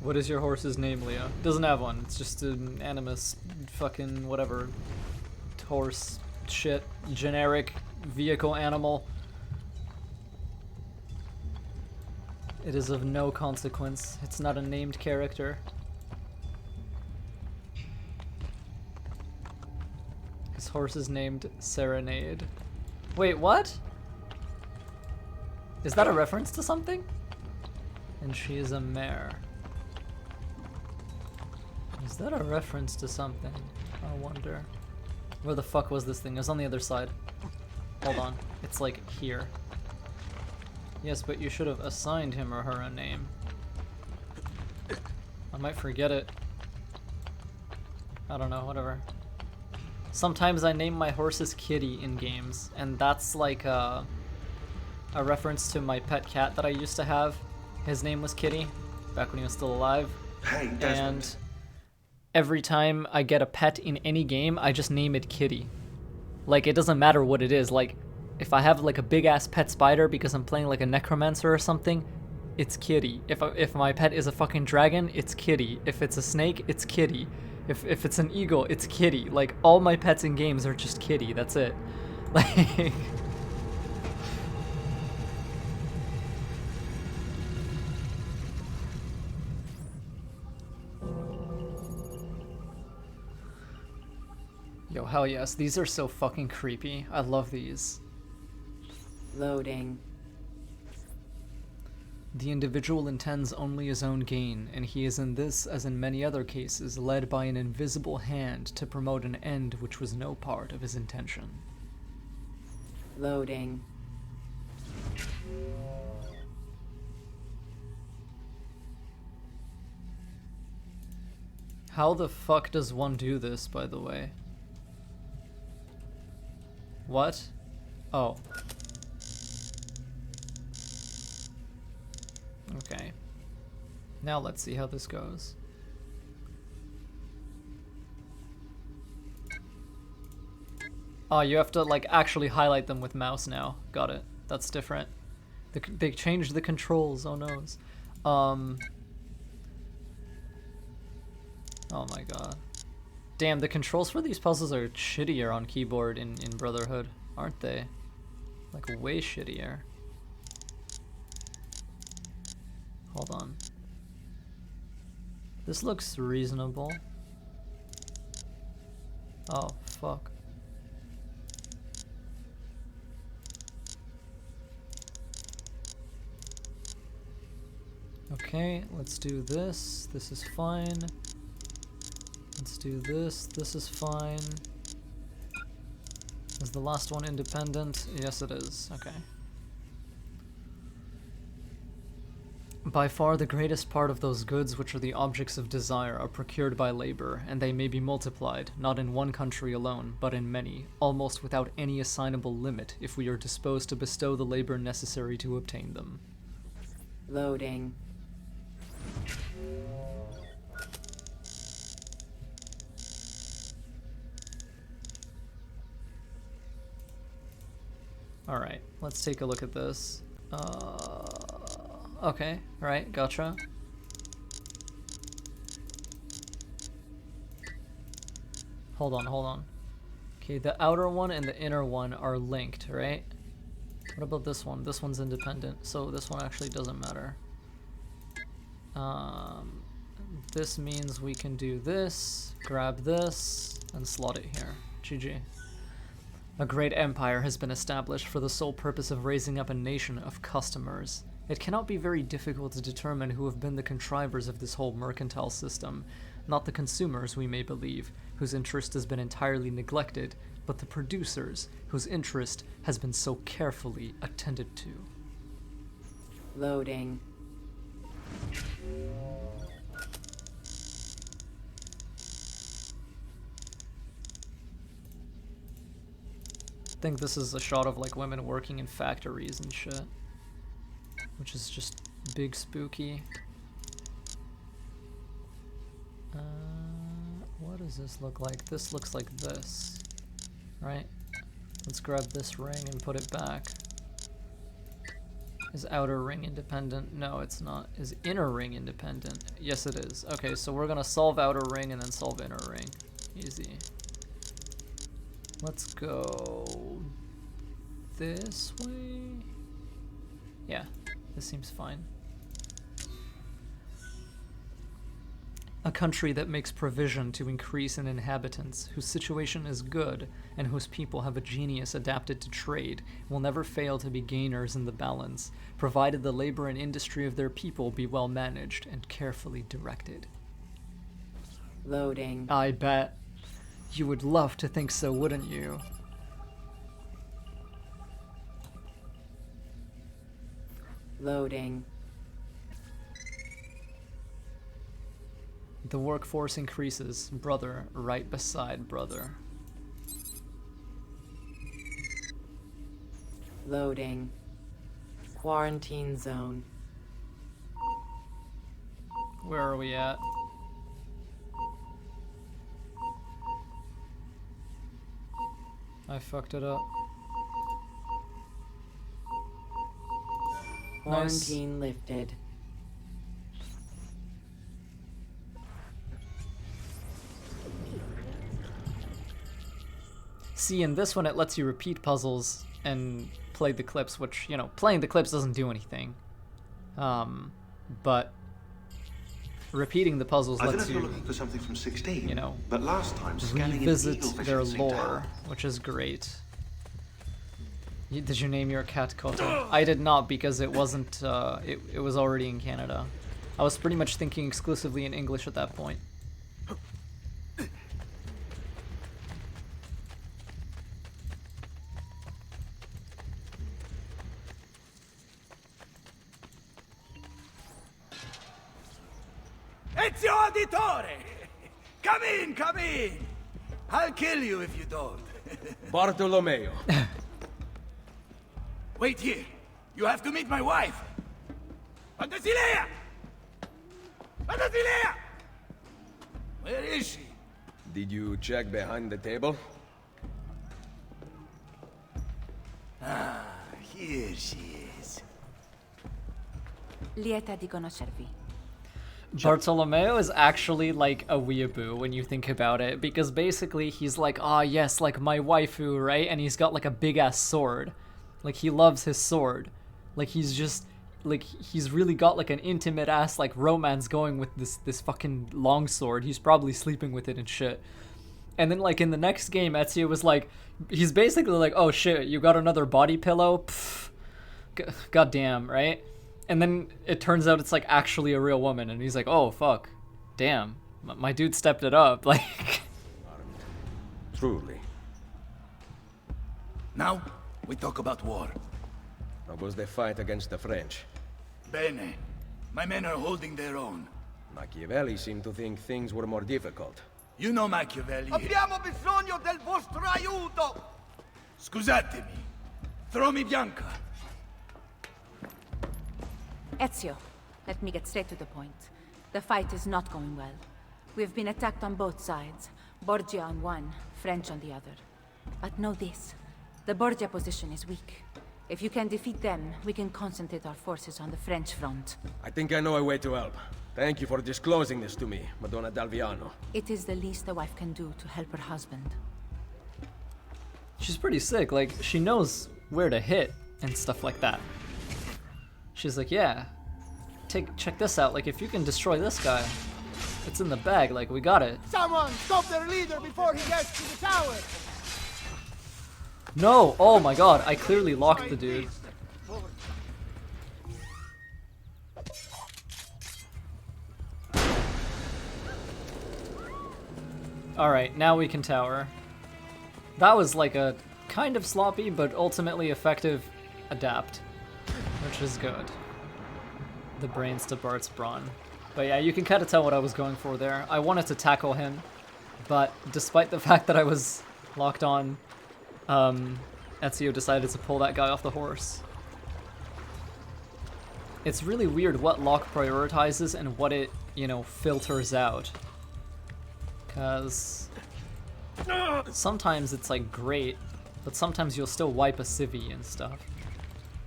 What is your horse's name, Leo? Doesn't have one. It's just an animus fucking whatever. Horse shit. Generic vehicle animal. It is of no consequence. It's not a named character. His horse is named Serenade. Wait, what? Is that a reference to something? And she is a mare. Is that a reference to something? I wonder. Where the fuck was this thing? It was on the other side. Hold on. It's like here. Yes, but you should have assigned him or her a name. I might forget it. I don't know, whatever. Sometimes I name my horses Kitty in games, and that's like a reference to my pet cat that I used to have. His name was Kitty, back when he was still alive. Hey, Desmond. And every time I get a pet in any game, I just name it Kitty. Like, it doesn't matter what it is. Like, if I have like a big ass pet spider because I'm playing like a necromancer or something, it's Kitty. If my pet is a fucking dragon, it's Kitty. If it's a snake, it's Kitty. If it's an eagle, it's Kitty. Like, all my pets in games are just Kitty. That's it. Like, yo, hell yes. These are so fucking creepy. I love these. Loading. The individual intends only his own gain, and he is in this, as in many other cases, led by an invisible hand to promote an end which was no part of his intention. Loading. How the fuck does one do this, by the way? What? Oh. Okay. Now let's see how this goes. Oh, you have to like actually highlight them with mouse now. Got it. That's different. They changed the controls. Oh noes. Oh my god. Damn, the controls for these puzzles are shittier on keyboard in Brotherhood, aren't they? Like way shittier. Hold on. This looks reasonable. Oh, fuck. Okay, let's do this. This is fine. Let's do this. This is fine. Is the last one independent? Yes, it is. Okay. By far the greatest part of those goods which are the objects of desire are procured by labor, and they may be multiplied, not in one country alone, but in many, almost without any assignable limit, if we are disposed to bestow the labor necessary to obtain them. Loading. Alright, let's take a look at this. Okay, right, gotcha. Hold on. Okay, the outer one and the inner one are linked, right? What about this one? This one's independent, so this one actually doesn't matter. This means we can do this, grab this, and slot it here. GG. A great empire has been established for the sole purpose of raising up a nation of customers. It cannot be very difficult to determine who have been the contrivers of this whole mercantile system. Not the consumers, we may believe, whose interest has been entirely neglected, but the producers, whose interest has been so carefully attended to. Loading. I think this is a shot of like women working in factories and shit, which is just big spooky. What does this look like? This looks like this. Right? Let's grab this ring and put it back. Is outer ring independent? No, it's not. Is inner ring independent? Yes, it is. Okay, so we're gonna solve outer ring and then solve inner ring. Easy. Let's go this way. Yeah, this seems fine. A country that makes provision to increase in inhabitants, whose situation is good, and whose people have a genius adapted to trade, will never fail to be gainers in the balance, provided the labor and industry of their people be well managed and carefully directed. Loading. I bet. You would love to think so, wouldn't you? Loading. The workforce increases, brother, right beside brother. Loading. Quarantine zone. Where are we at? I fucked it up. Quarantine lifted. See, in this one it lets you repeat puzzles and play the clips, which, you know, playing the clips doesn't do anything. But repeating the puzzles lets you, looking for something from 16, you know, but last time scanning revisit an their eagle lore, which is great. Did you name your cat Koto? I did not, because it wasn't, it was already in Canada. I was pretty much thinking exclusively in English at that point. Ezio Auditore! Come in, come in! I'll kill you if you don't. Bartolomeo. Wait here. You have to meet my wife. Fantasilea! Fantasilea! Where is she? Did you check behind the table? Ah, here she is. Lieta di conoscervi. Bartolomeo is actually like a weeaboo when you think about it, because basically he's like, ah yes, like my waifu, right? And he's got like a big ass sword. Like he loves his sword. Like he's just, like he's really got like an intimate ass like romance going with this fucking long sword. He's probably sleeping with it and shit. And then like in the next game, Ezio was like, he's basically like, oh shit, you got another body pillow? Pfft. Goddamn, right? And then it turns out it's like actually a real woman, and he's like, oh fuck, damn, my dude stepped it up, like. Truly. Now, we talk about war. How goes the fight against the French? Bene. My men are holding their own. Machiavelli seemed to think things were more difficult. You know Machiavelli. Abbiamo bisogno del vostro aiuto! Scusatemi. Throw me Bianca. Ezio, let me get straight to the point. The fight is not going well. We've been attacked on both sides. Borgia on one, French on the other. But know this. The Borgia position is weak. If you can defeat them, we can concentrate our forces on the French front. I think I know a way to help. Thank you for disclosing this to me, Madonna Dalviano. It is the least a wife can do to help her husband. She's pretty sick, like she knows where to hit and stuff like that. She's like, yeah, check this out, like if you can destroy this guy, it's in the bag, like we got it. Someone stop their leader before he gets to the tower! No, oh my god, I clearly locked the dude. Alright, now we can tower. That was like a kind of sloppy, but ultimately effective adapt. Which is good. The brains to Bart's brawn. But yeah, you can kind of tell what I was going for there. I wanted to tackle him, but despite the fact that I was locked on, Ezio decided to pull that guy off the horse. It's really weird what lock prioritizes and what it, you know, filters out. Because Sometimes it's like great, but sometimes you'll still wipe a civvy and stuff.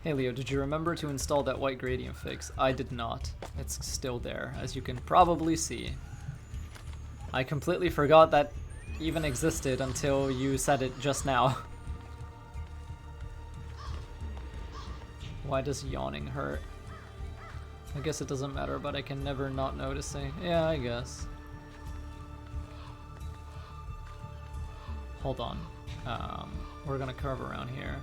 Hey Leo, did you remember to install that white gradient fix? I did not. It's still there, as you can probably see. I completely forgot that even existed until you said it just now. Why does yawning hurt? I guess it doesn't matter, but I can never not noticing. Yeah, I guess. Hold on. We're gonna curve around here.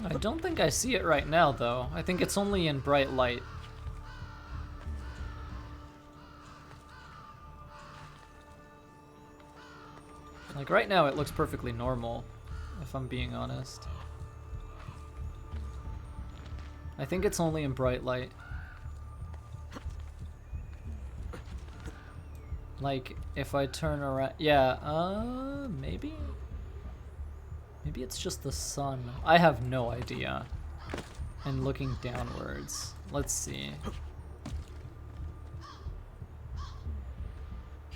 I don't think I see it right now, though. I think it's only in bright light. Like, right now it looks perfectly normal, if I'm being honest. I think it's only in bright light. Like, if I turn around... Yeah, maybe? Maybe it's just the sun. I have no idea. And looking downwards. Let's see.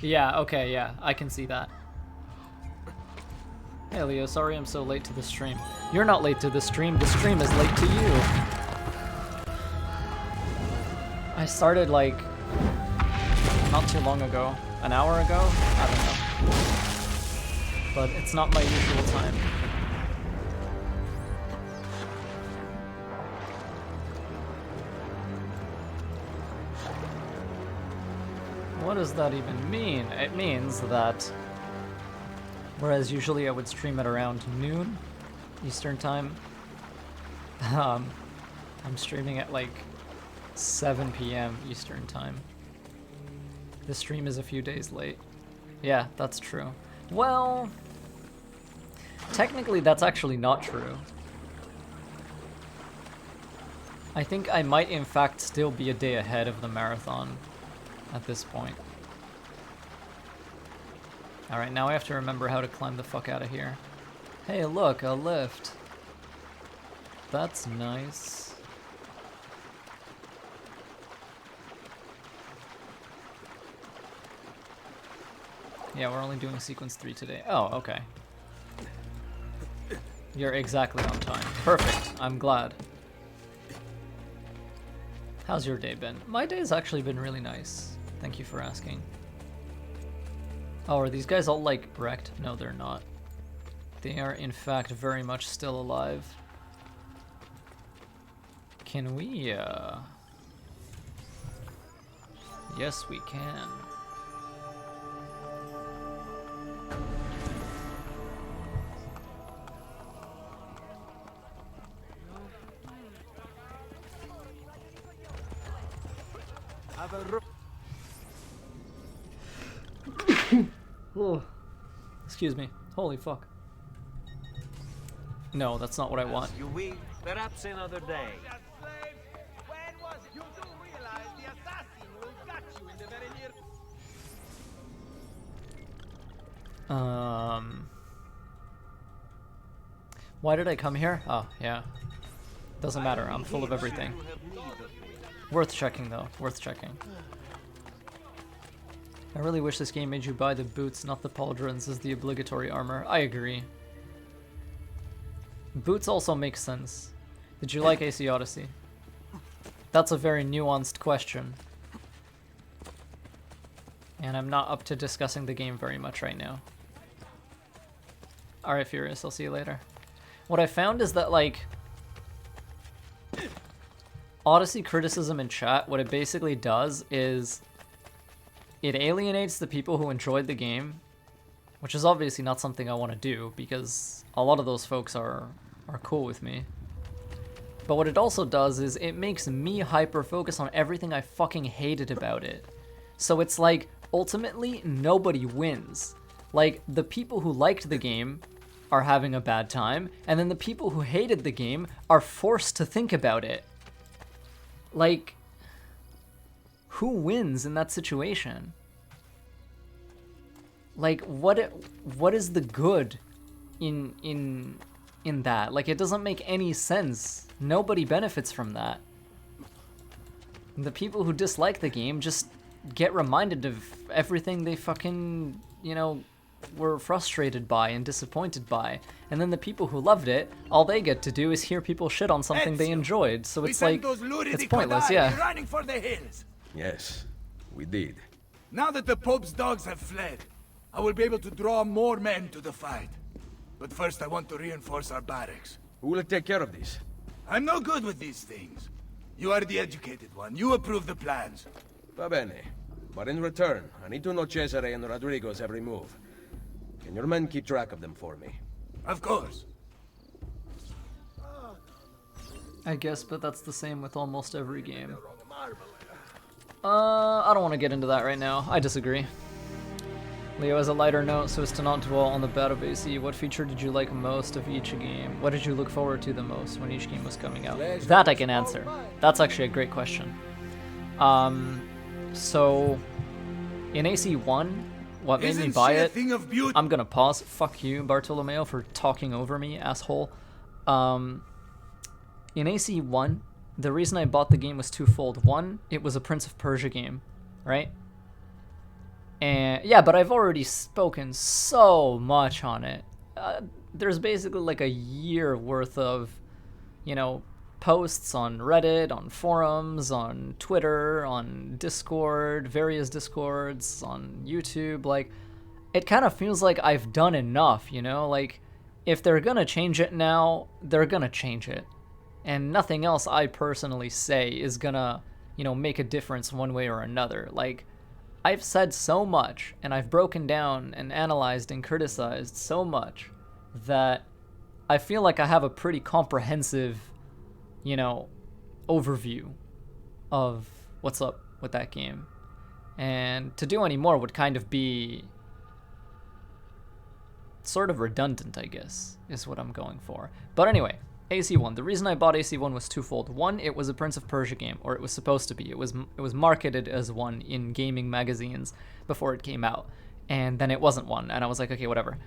Yeah, okay, yeah, I can see that. Hey Leo, sorry I'm so late to the stream. You're not late to the stream is late to you. I started like not too long ago. An hour ago? I don't know. But it's not my usual time. What does that even mean? It means that whereas usually I would stream at around noon Eastern time, I'm streaming at like 7 p.m. Eastern time. The stream is a few days late. Yeah, that's true. Well, technically that's actually not true. I think I might in fact still be a day ahead of the marathon at this point. Alright, now I have to remember how to climb the fuck out of here. Hey, look, a lift. That's nice. Yeah, we're only doing sequence 3 today. Oh, okay. You're exactly on time. Perfect. I'm glad. How's your day been? My day's actually been really nice. Thank you for asking. Oh, are these guys all, like, wrecked? No, they're not. They are, in fact, very much still alive. Can we, Yes, we can. Oh, excuse me. Holy fuck. No, that's not what I want. You will, perhaps another day. Why did I come here? Oh, yeah. Doesn't matter, I'm full of everything. Worth checking though, worth checking. I really wish this game made you buy the boots, not the pauldrons as the obligatory armor. I agree. Boots also make sense. Did you like AC Odyssey? That's a very nuanced question. And I'm not up to discussing the game very much right now. Alright, Furious, I'll see you later. What I found is that, like, Odyssey criticism in chat, what it basically does is it alienates the people who enjoyed the game, which is obviously not something I want to do because a lot of those folks are cool with me. But what it also does is it makes me hyper-focus on everything I fucking hated about it. So it's like, ultimately, nobody wins. Like, the people who liked the game are having a bad time, and then the people who hated the game are forced to think about it. like, who wins in that situation? Like, what is the good in that? Like, it doesn't make any sense. Nobody benefits from that. The people who dislike the game just get reminded of everything they fucking, you know, were frustrated by and disappointed by. And then the people who loved it, all they get to do is hear people shit on something they enjoyed. So it's like, it's pointless, yeah. Running for the hills. Yes, we did. Now that the Pope's dogs have fled, I will be able to draw more men to the fight. But first I want to reinforce our barracks. Who will take care of this? I'm no good with these things. You are the educated one. You approve the plans. Va bene. But in return, I need to know Cesare and Rodrigo's every move. Can your men keep track of them for me? Of course. I guess, but that's the same with almost every game. I don't want to get into that right now. I disagree. Leo, as a lighter note, so as to not dwell on the bad of AC, what feature did you like most of each game? What did you look forward to the most when each game was coming out? That I can answer. That's actually a great question. So, in AC1, what made me buy it... I'm gonna pause. Fuck you, Bartolomeo, for talking over me, asshole. In AC1, the reason I bought the game was twofold. One, it was a Prince of Persia game, right? And yeah, but I've already spoken so much on it. There's basically like a year worth of, you know, posts on Reddit, on forums, on Twitter, on Discord, various Discords, on YouTube. Like, it kind of feels like I've done enough, you know? Like, if they're gonna change it now, they're gonna change it. And nothing else I personally say is gonna, you know, make a difference one way or another. Like, I've said so much, and I've broken down and analyzed and criticized so much that I feel like I have a pretty comprehensive, you know, overview of what's up with that game. And to do any more would kind of be sort of redundant, I guess, is what I'm going for. But anyway, AC1. The reason I bought AC1 was twofold. One, it was a Prince of Persia game, or it was supposed to be. It was marketed as one in gaming magazines before it came out, and then it wasn't one, and I was like, okay, whatever.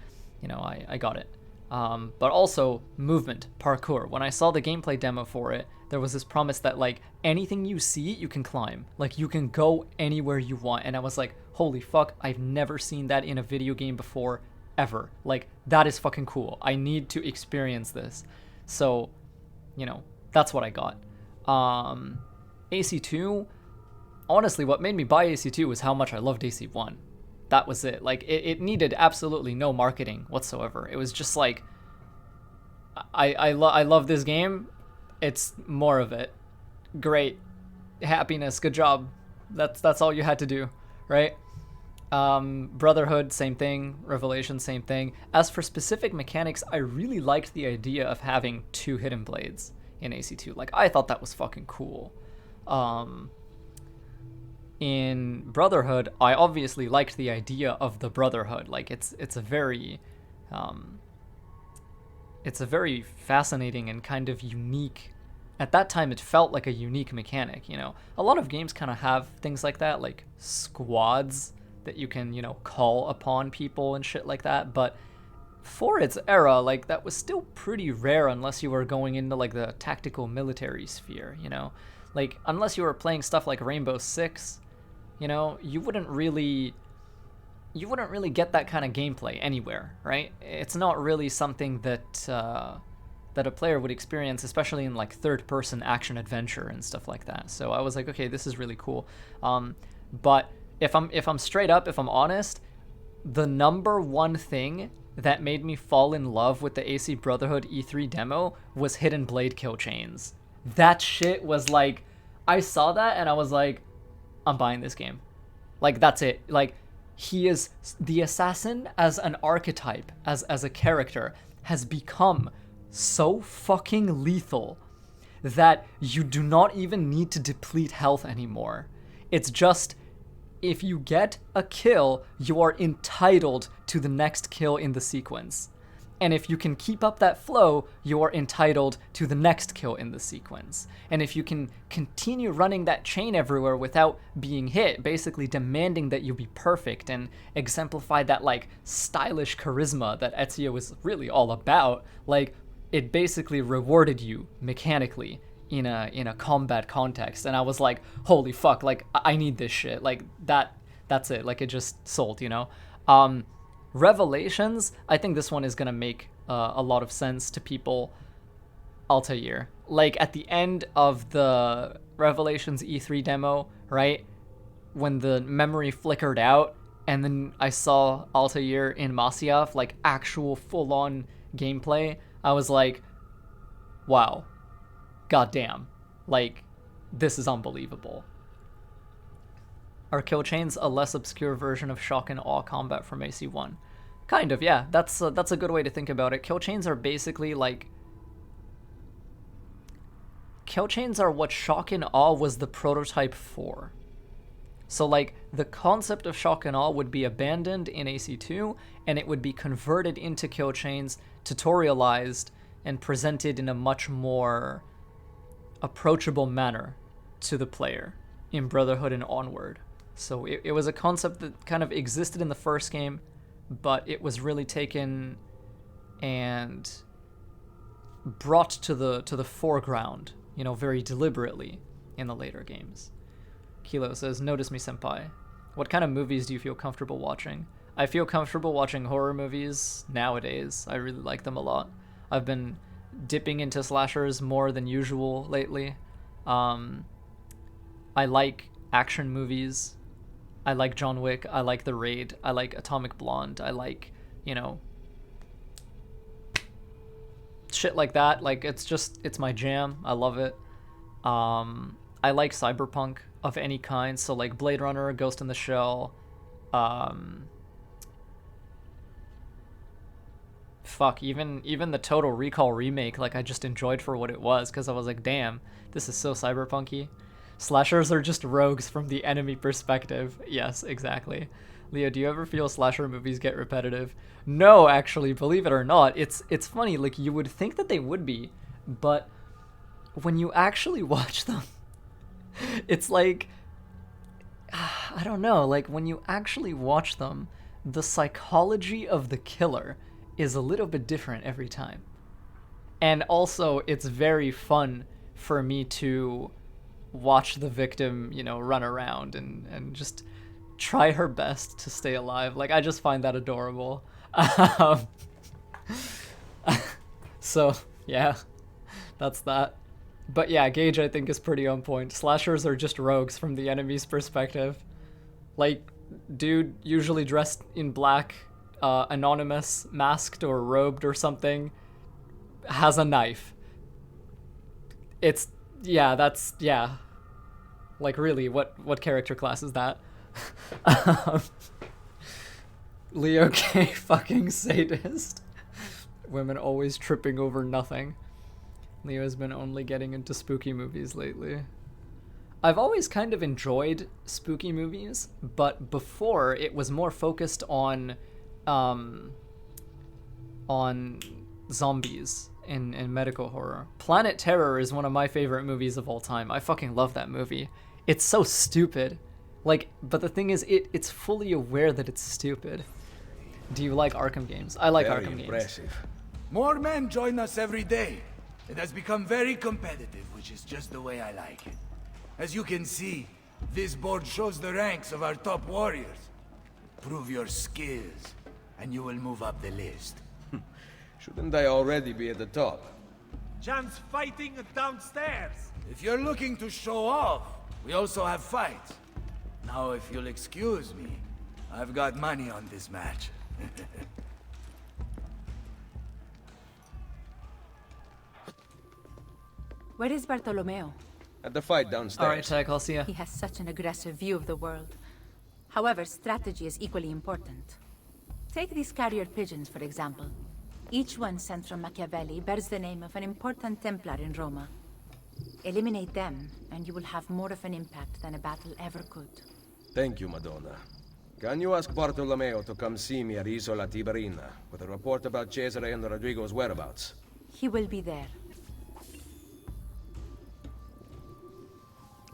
You know, I got it. But also, movement, parkour. When I saw the gameplay demo for it, there was this promise that, like, anything you see, you can climb. Like, you can go anywhere you want, and I was like, holy fuck, I've never seen that in a video game before, ever. Like, that is fucking cool. I need to experience this. So, you know, that's what I got. AC2, honestly, what made me buy AC2 was how much I loved AC1. That was it. Like, it needed absolutely no marketing whatsoever. It was just like, I love this game. It's more of it. Great. Happiness. Good job. That's all you had to do, right? Brotherhood, same thing. Revelation, same thing. As for specific mechanics, I really liked the idea of having 2 hidden blades in AC2. Like, I thought that was fucking cool. In Brotherhood, I obviously liked the idea of the Brotherhood. Like, it's a very fascinating and kind of unique. At that time, it felt like a unique mechanic, you know. A lot of games kind of have things like that, like squads that you can, you know, call upon people and shit like that, but for its era, like, that was still pretty rare unless you were going into, like, the tactical military sphere, you know? Like, unless you were playing stuff like Rainbow Six, you know, you wouldn't really get that kind of gameplay anywhere, right? It's not really something that that a player would experience, especially in, like, third-person action-adventure and stuff like that. So I was like, okay, this is really cool. But if I'm straight up, if I'm honest, the number one thing that made me fall in love with the AC Brotherhood E3 demo was hidden blade kill chains. That shit was like, I saw that and I was like, I'm buying this game. Like, that's it. Like, he is the assassin as an archetype, as a character, has become so fucking lethal that you do not even need to deplete health anymore. It's just, if you get a kill, you are entitled to the next kill in the sequence. And if you can keep up that flow, you're entitled to the next kill in the sequence. And if you can continue running that chain everywhere without being hit, basically demanding that you be perfect and exemplify that like stylish charisma that Ezio was really all about, like it basically rewarded you mechanically in a combat context. And I was like, holy fuck, like I need this shit. Like that's it. Like it just sold, you know? Revelations, I think this one is gonna make a lot of sense to people. Altair, like at the end of the Revelations E3 demo, right, when the memory flickered out and then I saw Altair in Masyaf, like actual full-on gameplay, I was like, wow, goddamn, like this is unbelievable. Are kill chains a less obscure version of shock and awe combat from AC1? Kind of, yeah. That's a good way to think about it. Kill chains are basically like... Kill chains are what shock and awe was the prototype for. So like the concept of shock and awe would be abandoned in AC2 and it would be converted into kill chains, tutorialized, and presented in a much more approachable manner to the player in Brotherhood and onward. So it was a concept that kind of existed in the first game, but it was really taken and brought to the foreground, you know, very deliberately in the later games. Kilo says, notice me, senpai. What kind of movies do you feel comfortable watching? I feel comfortable watching horror movies nowadays. I really like them a lot. I've been dipping into slashers more than usual lately. I like action movies. I like John Wick, I like The Raid, I like Atomic Blonde, I like, you know, shit like that. Like, it's my jam. I love it. I like cyberpunk of any kind, so like Blade Runner, Ghost in the Shell, fuck, even the Total Recall remake, like I just enjoyed for what it was, because I was like, damn, this is so cyberpunky. Slashers are just rogues from the enemy perspective. Yes, exactly. Leo, do you ever feel slasher movies get repetitive? No, actually, believe it or not. It's funny, like you would think that they would be, but when you actually watch them, it's like, I don't know, like when you actually watch them, the psychology of the killer is a little bit different every time. And also, it's very fun for me to watch the victim, you know, run around and just try her best to stay alive. Like, I just find that adorable. So, yeah, that's that. But yeah, Gage, I think, is pretty on point. Slashers are just rogues from the enemy's perspective. Like, dude usually dressed in black, anonymous, masked or robed or something, has a knife. It's, yeah, that's, yeah. Like, really, what character class is that? Leo K. fucking sadist. Women always tripping over nothing. Leo's been only getting into spooky movies lately. I've always kind of enjoyed spooky movies, but before it was more focused on zombies and medical horror. Planet Terror is one of my favorite movies of all time. I fucking love that movie. It's so stupid. Like, but the thing is, it's fully aware that it's stupid. Do you like Arkham games? I like Arkham games. More men join us every day. It has become very competitive, which is just the way I like it. As you can see, this board shows the ranks of our top warriors. Prove your skills, and you will move up the list. Shouldn't I already be at the top? Jan's fighting downstairs. If you're looking to show off, we also have fights. Now, if you'll excuse me, I've got money on this match. Where is Bartolomeo? At the fight downstairs. Alright, Tech, I'll see ya. He has such an aggressive view of the world. However, strategy is equally important. Take these carrier pigeons, for example. Each one sent from Machiavelli bears the name of an important Templar in Roma. Eliminate them, and you will have more of an impact than a battle ever could. Thank you, Madonna. Can you ask Bartolomeo to come see me at Isola Tiberina with a report about Cesare and Rodrigo's whereabouts? He will be there.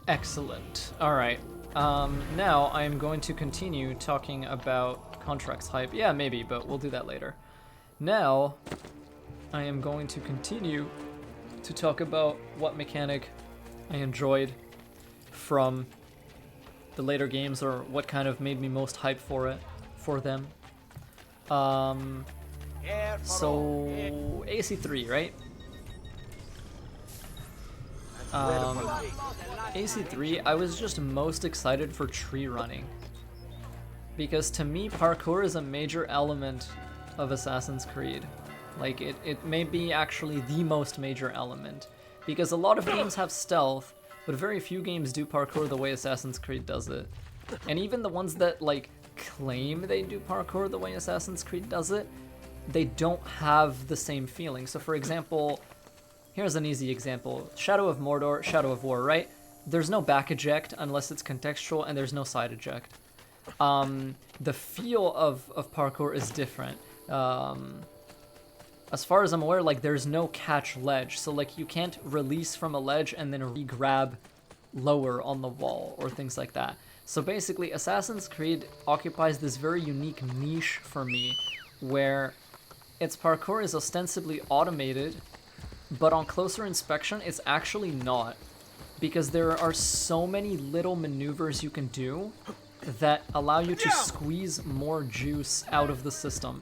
Excellent. Alright. Now I am going to continue talking about contracts hype. Yeah, maybe, but we'll do that later. Now, I am going to continue to talk about what mechanic I enjoyed from the later games, or what kind of made me most hyped for them. So AC3, right? AC3, I was just most excited for tree running, because to me parkour is a major element of Assassin's Creed. Like it may be actually the most major element, because a lot of games have stealth, but very few games do parkour the way Assassin's Creed does it. And even the ones that like claim they do parkour the way Assassin's Creed does it, they don't have the same feeling. So for example, here's an easy example. Shadow of Mordor, Shadow of War, right? There's no back eject unless it's contextual, and there's no side eject. The feel of parkour is different. As far as I'm aware, like there's no catch ledge, so like you can't release from a ledge and then re-grab lower on the wall or things like that. So basically, Assassin's Creed occupies this very unique niche for me, where its parkour is ostensibly automated, but on closer inspection, it's actually not, because there are so many little maneuvers you can do that allow you to squeeze more juice out of the system.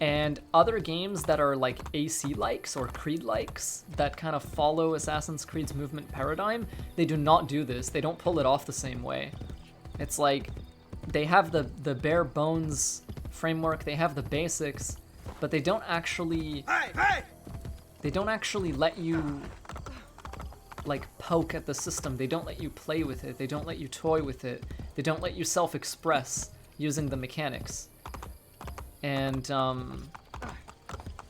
And other games that are like AC-likes or Creed-likes that kind of follow Assassin's Creed's movement paradigm, they do not do this. They don't pull it off the same way. It's like they have the bare bones framework, they have the basics, but they don't actually let you like poke at the system. They don't let you play with it. They don't let you toy with it. They don't let you self-express using the mechanics. And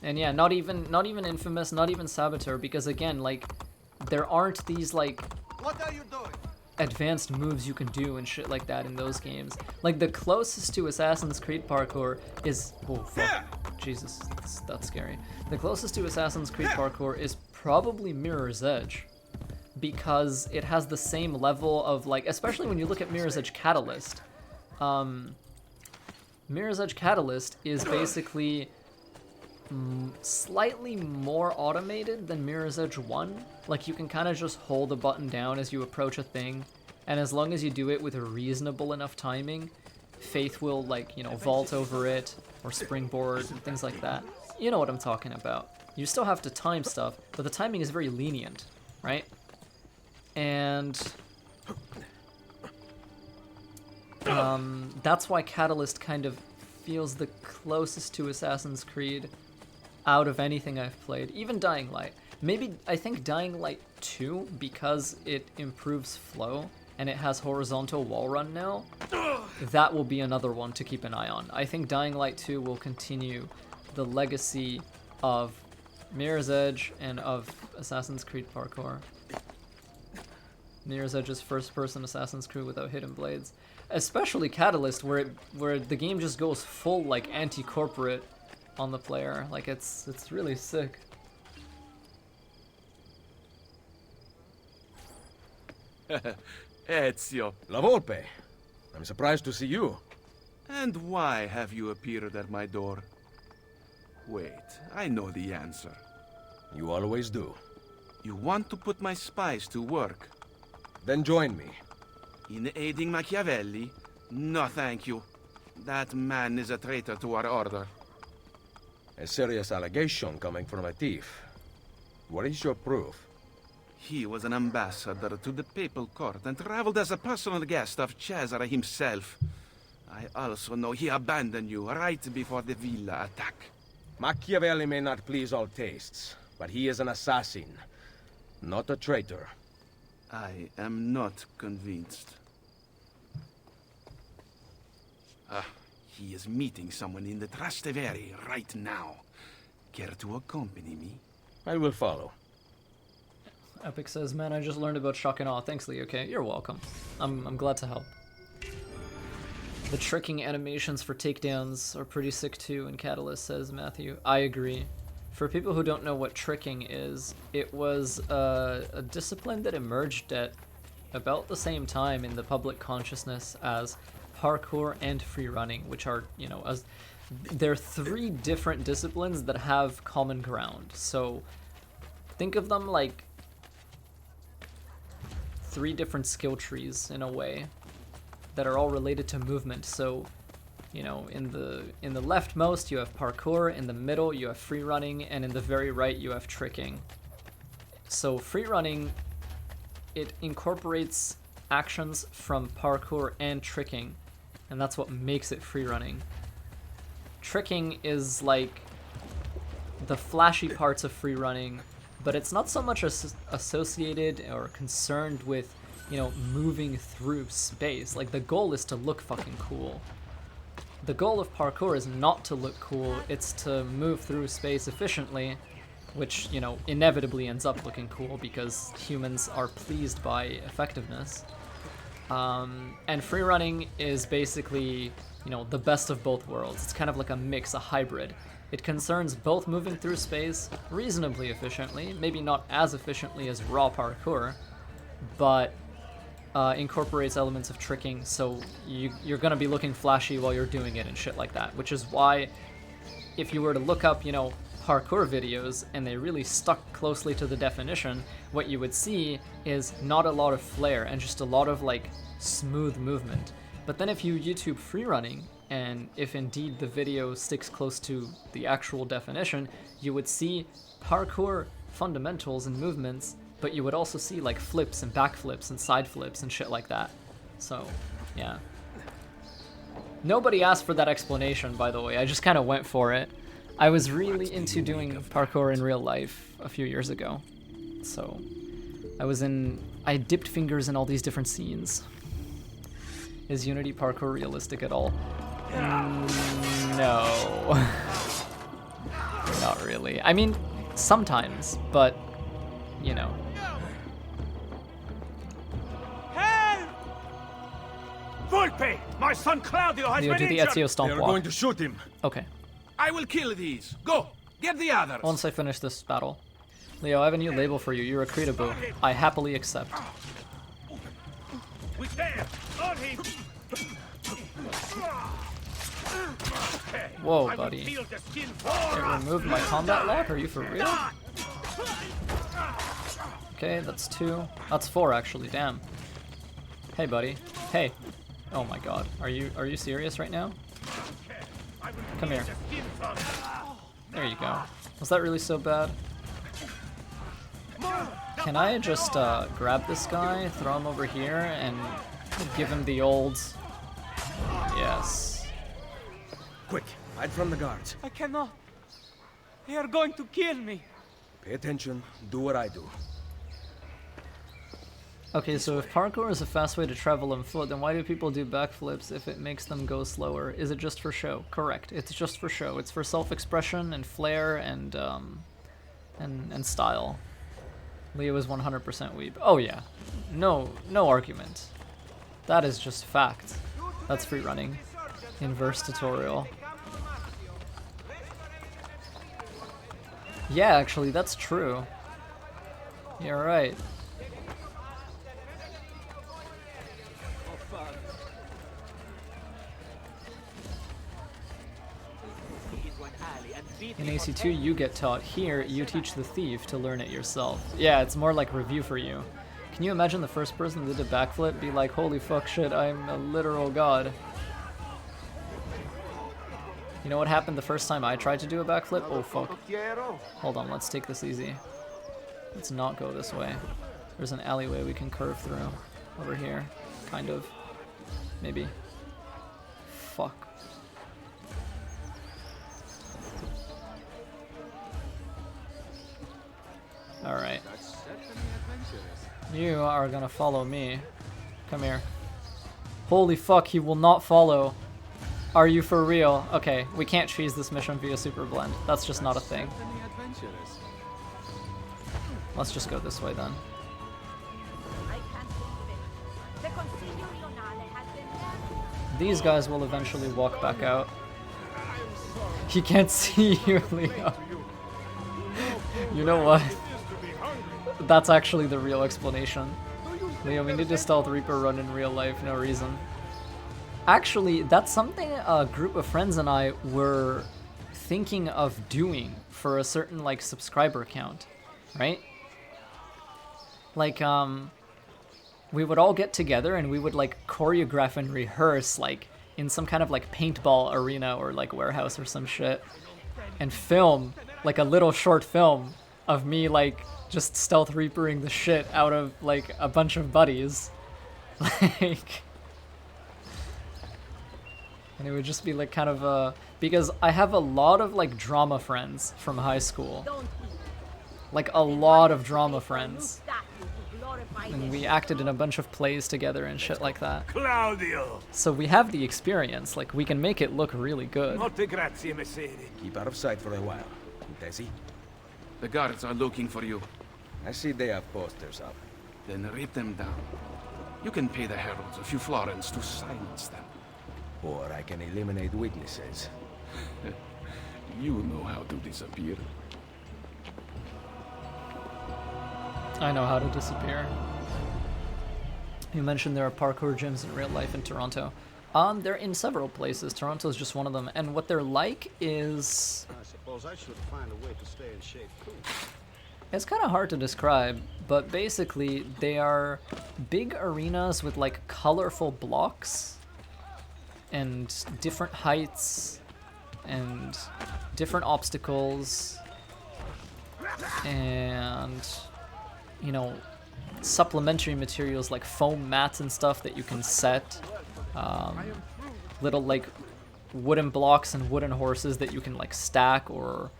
yeah, not even Infamous, not even Saboteur, because again, like there aren't these like What are you doing? advanced moves you can do and shit like that in those games. Like the closest to Assassin's Creed parkour is Jesus, that's scary. The closest to Assassin's Creed parkour is probably Mirror's Edge, because it has the same level of like, especially when you look at Mirror's Edge Catalyst. Mirror's Edge Catalyst is basically slightly more automated than Mirror's Edge 1. Like you can kind of just hold a button down as you approach a thing, and as long as you do it with a reasonable enough timing, Faith will like, you know, vault over it or springboard and things like that. You know what I'm talking about. You still have to time stuff, but the timing is very lenient, right? And that's why Catalyst kind of feels the closest to Assassin's Creed out of anything I've played. Even Dying Light. Maybe, I think Dying Light 2, because it improves flow and it has horizontal wall run now, that will be another one to keep an eye on. I think Dying Light 2 will continue the legacy of Mirror's Edge and of Assassin's Creed parkour. Mirror's Edge's first-person Assassin's Creed without hidden blades. Especially Catalyst, where the game just goes full like anti-corporate on the player. Like it's really sick. Ezio. La Volpe. I'm surprised to see you. And why have you appeared at my door? Wait, I know the answer. You always do. You want to put my spies to work? Then join me. In aiding Machiavelli? No, thank you. That man is a traitor to our order. A serious allegation coming from a thief. What is your proof? He was an ambassador to the papal court and traveled as a personal guest of Cesare himself. I also know he abandoned you right before the villa attack. Machiavelli may not please all tastes, but he is an assassin, not a traitor. I am not convinced. He is meeting someone in the Trastevere right now. Care to accompany me? I will follow. Epic says, man, I just learned about shock and awe. Thanks, Leo. Okay, you're welcome. I'm glad to help. The tricking animations for takedowns are pretty sick too in Catalyst, says Matthew. I agree. For people who don't know what tricking is, it was a discipline that emerged at about the same time in the public consciousness as parkour and free running, which are, you know, as they're three different disciplines that have common ground. So think of them like three different skill trees in a way that are all related to movement. So, you know, in the leftmost you have parkour, in the middle you have free running, and in the very right you have tricking. So free running, it incorporates actions from parkour and tricking, and that's what makes it free running. Tricking is like the flashy parts of free running, but it's not so much associated or concerned with, you know, moving through space. Like, the goal is to look fucking cool. The goal of parkour is not to look cool, it's to move through space efficiently, which, you know, inevitably ends up looking cool because humans are pleased by effectiveness. And free running is basically, you know, the best of both worlds. It's kind of like a mix, a hybrid. It concerns both moving through space reasonably efficiently, maybe not as efficiently as raw parkour, but incorporates elements of tricking, so you're gonna be looking flashy while you're doing it and shit like that, which is why if you were to look up, you know, parkour videos and they really stuck closely to the definition, what you would see is not a lot of flair and just a lot of like smooth movement. But then if you YouTube free running, and if indeed the video sticks close to the actual definition, you would see parkour fundamentals and movements, but you would also see like flips and backflips and side flips and shit like that. So, yeah. Nobody asked for that explanation, by the way. I just kind of went for it. I was really into doing parkour in real life a few years ago. So, I dipped fingers in all these different scenes. Is Unity parkour realistic at all? No. Not really. I mean, sometimes, but, you know. Help! Volpe! My son Claudio has Leo, been do the injured! Ezio stomp They are walk. going to shoot him. Okay. I will kill these. Go, get the others. Once I finish this battle. Leo, I have a new label for you. You're a Cretaboo. I happily accept. We there! On him! Whoa, buddy. It removed my combat lock? Are you for real? Okay, that's 2. That's 4, actually. Damn. Hey, buddy. Hey. Oh my god. Are you serious right now? Come here. There you go. Was that really so bad? Can I just grab this guy, throw him over here, and give him the old... Yes. Quick, hide from the guards. I cannot. They are going to kill me. Pay attention, do what I do. Okay, so if parkour is a fast way to travel on foot, then why do people do backflips if it makes them go slower? Is it just for show? Correct. It's just for show. It's for self-expression and flair and style. Leo is 100% weeb. Oh yeah. No argument. That is just fact. That's free running. Inverse tutorial. Yeah, actually, that's true. You're right. In AC2, you get taught. Here, you teach the thief to learn it yourself. Yeah, it's more like review for you. Can you imagine the first person that did a backflip be like, holy fuck shit, I'm a literal god. You know what happened the first time I tried to do a backflip? Oh fuck. Hold on, let's take this easy. Let's not go this way. There's an alleyway we can curve through. Over here. Kind of. Maybe. Fuck. Alright. You are gonna follow me. Come here. Holy fuck, he will not follow. Are you for real? Okay, we can't cheese this mission via Super Blend. That's just not a thing. Let's just go this way then. these guys will eventually walk back out. He can't see you, Leo. You know what? That's actually the real explanation. Leo, we need to stealth Reaper run in real life, no reason. Actually, that's something a group of friends and I were thinking of doing for a certain, like, subscriber count, right? Like, we would all get together and we would, like, choreograph and rehearse, like, in some kind of, like, paintball arena or, like, warehouse or some shit, and film, like, a little short film of me, like, just stealth reapering the shit out of, like, a bunch of buddies. Like... And it would just be, like, kind of a... Because I have a lot of, like, drama friends from high school. Like, a lot of drama friends. And we acted in a bunch of plays together and shit like that. Claudio! So we have the experience, like, we can make it look really good. Molte grazie, messere. Keep out of sight for a while. Desi? The guards are looking for you. I see they have posters up. Then rip them down. You can pay the heralds a few florins to silence them. Or I can eliminate witnesses. You know how to disappear. I know how to disappear. You mentioned there are parkour gyms in real life in Toronto. They're in several places. Toronto's just one of them. And what they're like is... I suppose I should find a way to stay in shape too. It's kind of hard to describe, but basically they are big arenas with, like, colorful blocks and different heights and different obstacles and, you know, supplementary materials like foam mats and stuff that you can set, little, like, wooden blocks and wooden horses that you can, like, stack or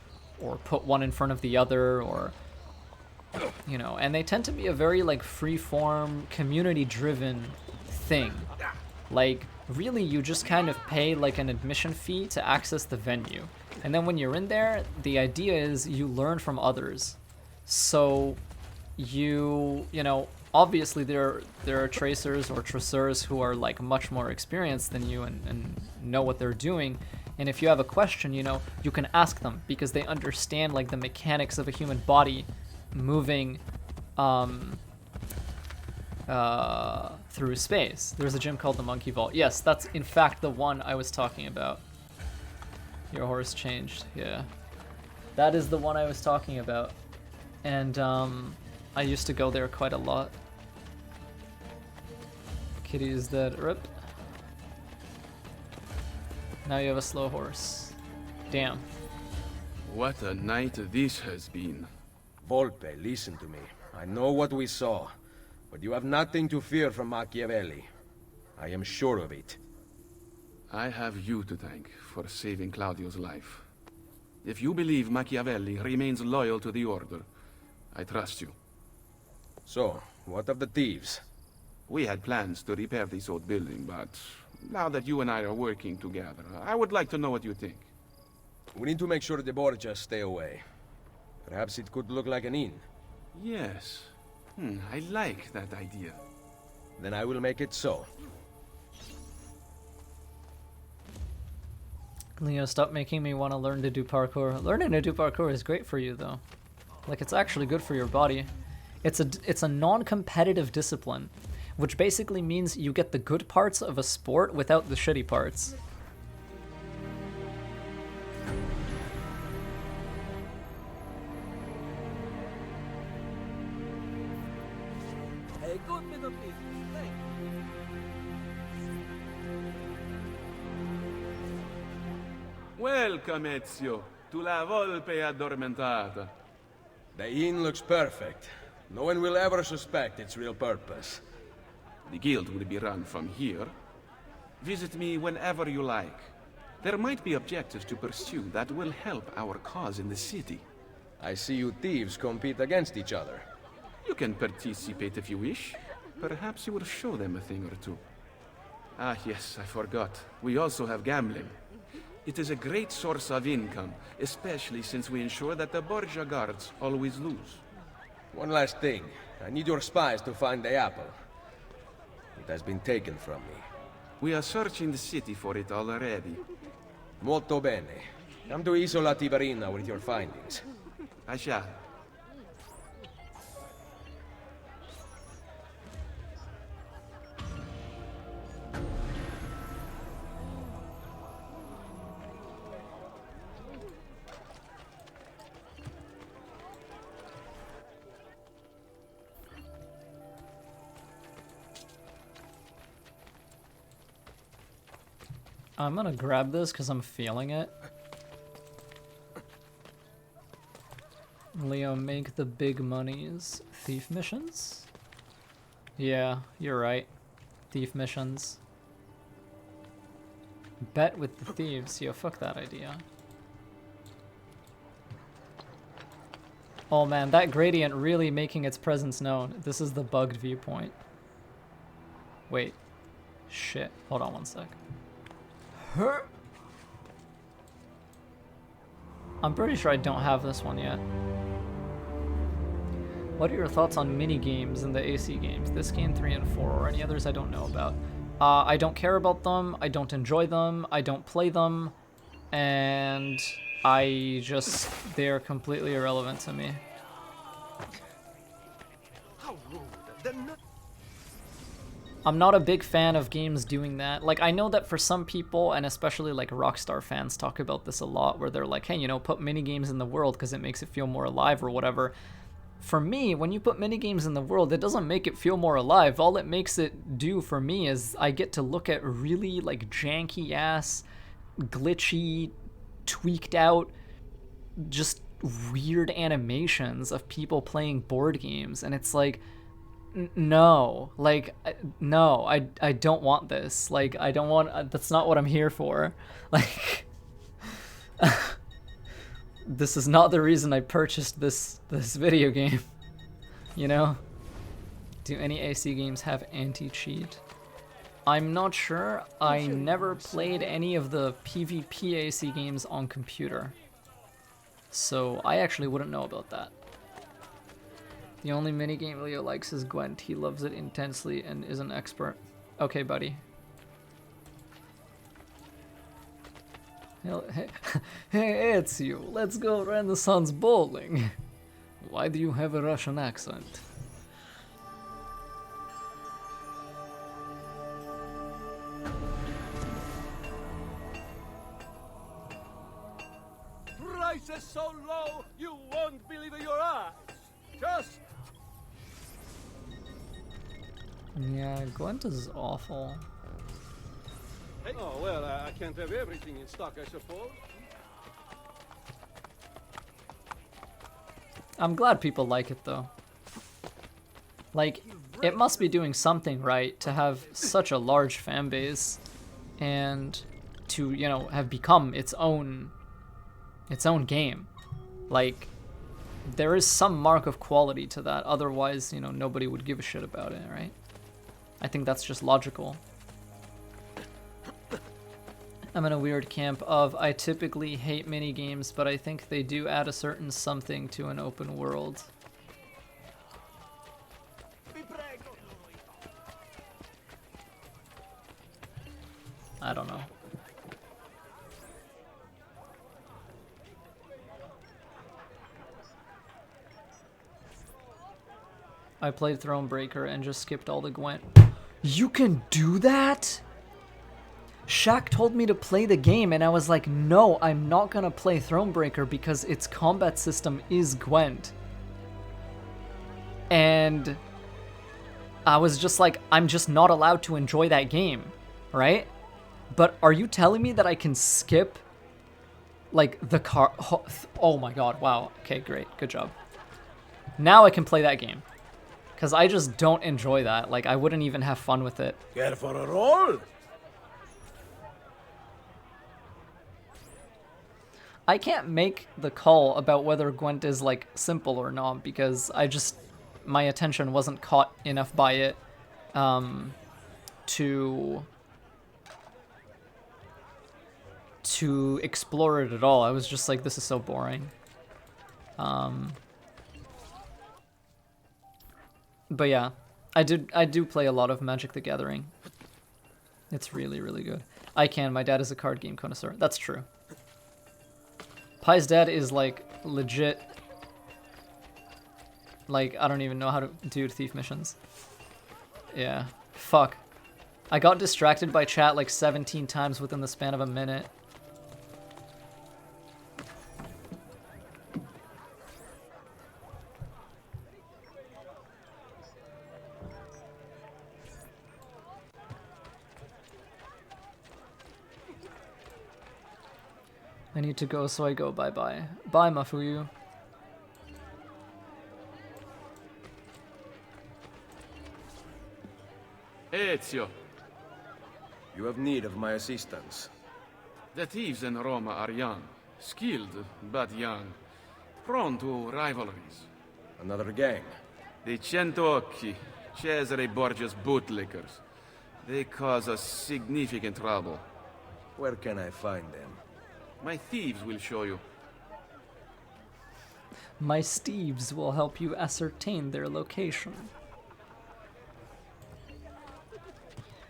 put one in front of the other, or, you know, and they tend to be a very, like, free-form, community-driven thing. Like, really, you just kind of pay, like, an admission fee to access the venue. And then when you're in there, the idea is you learn from others. So you know, obviously there are tracers or tracers who are, like, much more experienced than you and know what they're doing. And if you have a question, you know, you can ask them because they understand, like, the mechanics of a human body moving through space. There's a gym called the Monkey Vault. Yes, that's in fact the one I was talking about. Your horse changed, yeah. That is the one I was talking about. And I used to go there quite a lot. Kitty is dead. Rip. Now you have a slow horse. Damn. What a night this has been. Volpe, listen to me. I know what we saw, but you have nothing to fear from Machiavelli. I am sure of it. I have you to thank for saving Claudio's life. If you believe Machiavelli remains loyal to the Order, I trust you. So, what of the thieves? We had plans to repair this old building, but now that you and I are working together, I would like to know what you think. We need to make sure the Borgias stay away. Perhaps it could look like an inn. Yes. I like that idea. Then I will make it so. Leo, stop making me want to learn to do parkour. Learning to do parkour is great for you, though. Like, it's actually good for your body. It's a non-competitive discipline, which basically means you get the good parts of a sport without the shitty parts. Welcome, Ezio, to La Volpe Addormentata. The inn looks perfect. No one will ever suspect its real purpose. The guild will be run from here. Visit me whenever you like. There might be objectives to pursue that will help our cause in the city. I see you thieves compete against each other. You can participate if you wish. Perhaps you will show them a thing or two. Ah, yes, I forgot. We also have gambling. It is a great source of income, especially since we ensure that the Borgia guards always lose. One last thing. I need your spies to find the apple. It has been taken from me. We are searching the city for it already. Molto bene. Come to Isola Tiberina with your findings. I shall. I'm gonna grab this because I'm feeling it. Leo, make the big monies. Thief missions? Yeah, you're right. Thief missions. Bet with the thieves. Yo, fuck that idea. Oh man, that gradient really making its presence known. This is the bugged viewpoint. Wait. Shit. Hold on one sec. I'm pretty sure I don't have this one yet. What are your thoughts on mini games in the AC games? This game 3 and 4, or any others I don't know about? I don't care about them, I don't enjoy them, I don't play them, and they're completely irrelevant to me. How rude. I'm not a big fan of games doing that. Like, I know that for some people, and especially like Rockstar fans talk about this a lot, where they're like, hey, you know, put mini games in the world because it makes it feel more alive or whatever. For me, when you put mini games in the world, it doesn't make it feel more alive. All it makes it do for me is I get to look at really like janky ass, glitchy, tweaked out, just weird animations of people playing board games, and it's like, no, like, no, I don't want this. Like, I don't want, that's not what I'm here for. Like, this is not the reason I purchased this video game, you know? Do any AC games have anti-cheat? I'm not sure. I never played any of the PvP AC games on computer, so I actually wouldn't know about that. The only minigame Leo likes is Gwent. He loves it intensely and is an expert. Okay, buddy. Hey, it's you. Let's go Renaissance bowling. Why do you have a Russian accent? Price is so low, you won't believe your eyes. Just Yeah, Gwent is awful. oh, well, I can't have everything in stock, I suppose. I'm glad people like it, though. Like, it must be doing something right to have such a large fan base and to, you know, have become its own game. Like, there is some mark of quality to that. Otherwise, you know, nobody would give a shit about it, right? I think that's just logical. I'm in a weird camp of I typically hate minigames, but I think they do add a certain something to an open world. I don't know. I played Thronebreaker and just skipped all the Gwent. You can do that? Shaq told me to play the game and I was like, no, I'm not gonna play Thronebreaker because its combat system is Gwent. And I was just like, I'm just not allowed to enjoy that game, right? But are you telling me that I can skip like the car? Oh my god, wow. Okay, great, good job. Now I can play that game. Because I just don't enjoy that. Like, I wouldn't even have fun with it. Care for a roll? I can't make the call about whether Gwent is, like, simple or not, because my attention wasn't caught enough by it to explore it at all. I was just like, this is so boring. But yeah, I do play a lot of Magic the Gathering. It's really, really good. I can. My dad is a card game connoisseur. That's true. Pai's dad is like legit. Like, I don't even know how to do thief missions. Yeah. Fuck. I got distracted by chat like 17 times within the span of a minute. I need to go, so I go. Bye-bye. Bye, Mafuyu. Ezio. You have need of my assistance. The thieves in Roma are young, skilled, but young, prone to rivalries. Another gang? The Centocchi, Cesare Borgia's bootlickers. They cause us significant trouble. Where can I find them? My thieves will show you. My Steves will help you ascertain their location.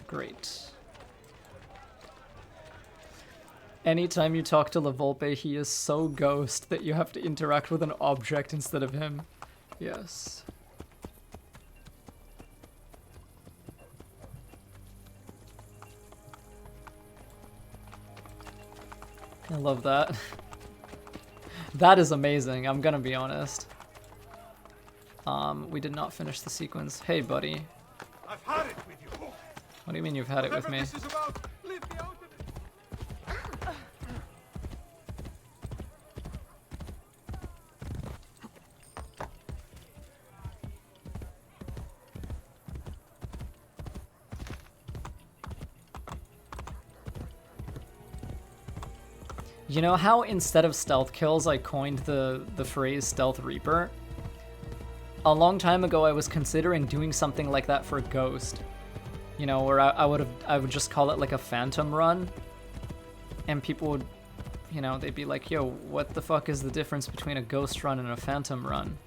Great. Anytime you talk to La Volpe, he is so ghost that you have to interact with an object instead of him. Yes. I love that. That is amazing, I'm gonna be honest. We did not finish the sequence. Hey, buddy. I've had it with you. What do you mean you've had it with me? This is about, leave me out of it. You know how instead of stealth kills I coined the phrase Stealth Reaper? A long time ago I was considering doing something like that for Ghost. You know, where I would just call it like a phantom run. And people would, you know, they'd be like, yo, what the fuck is the difference between a Ghost run and a phantom run?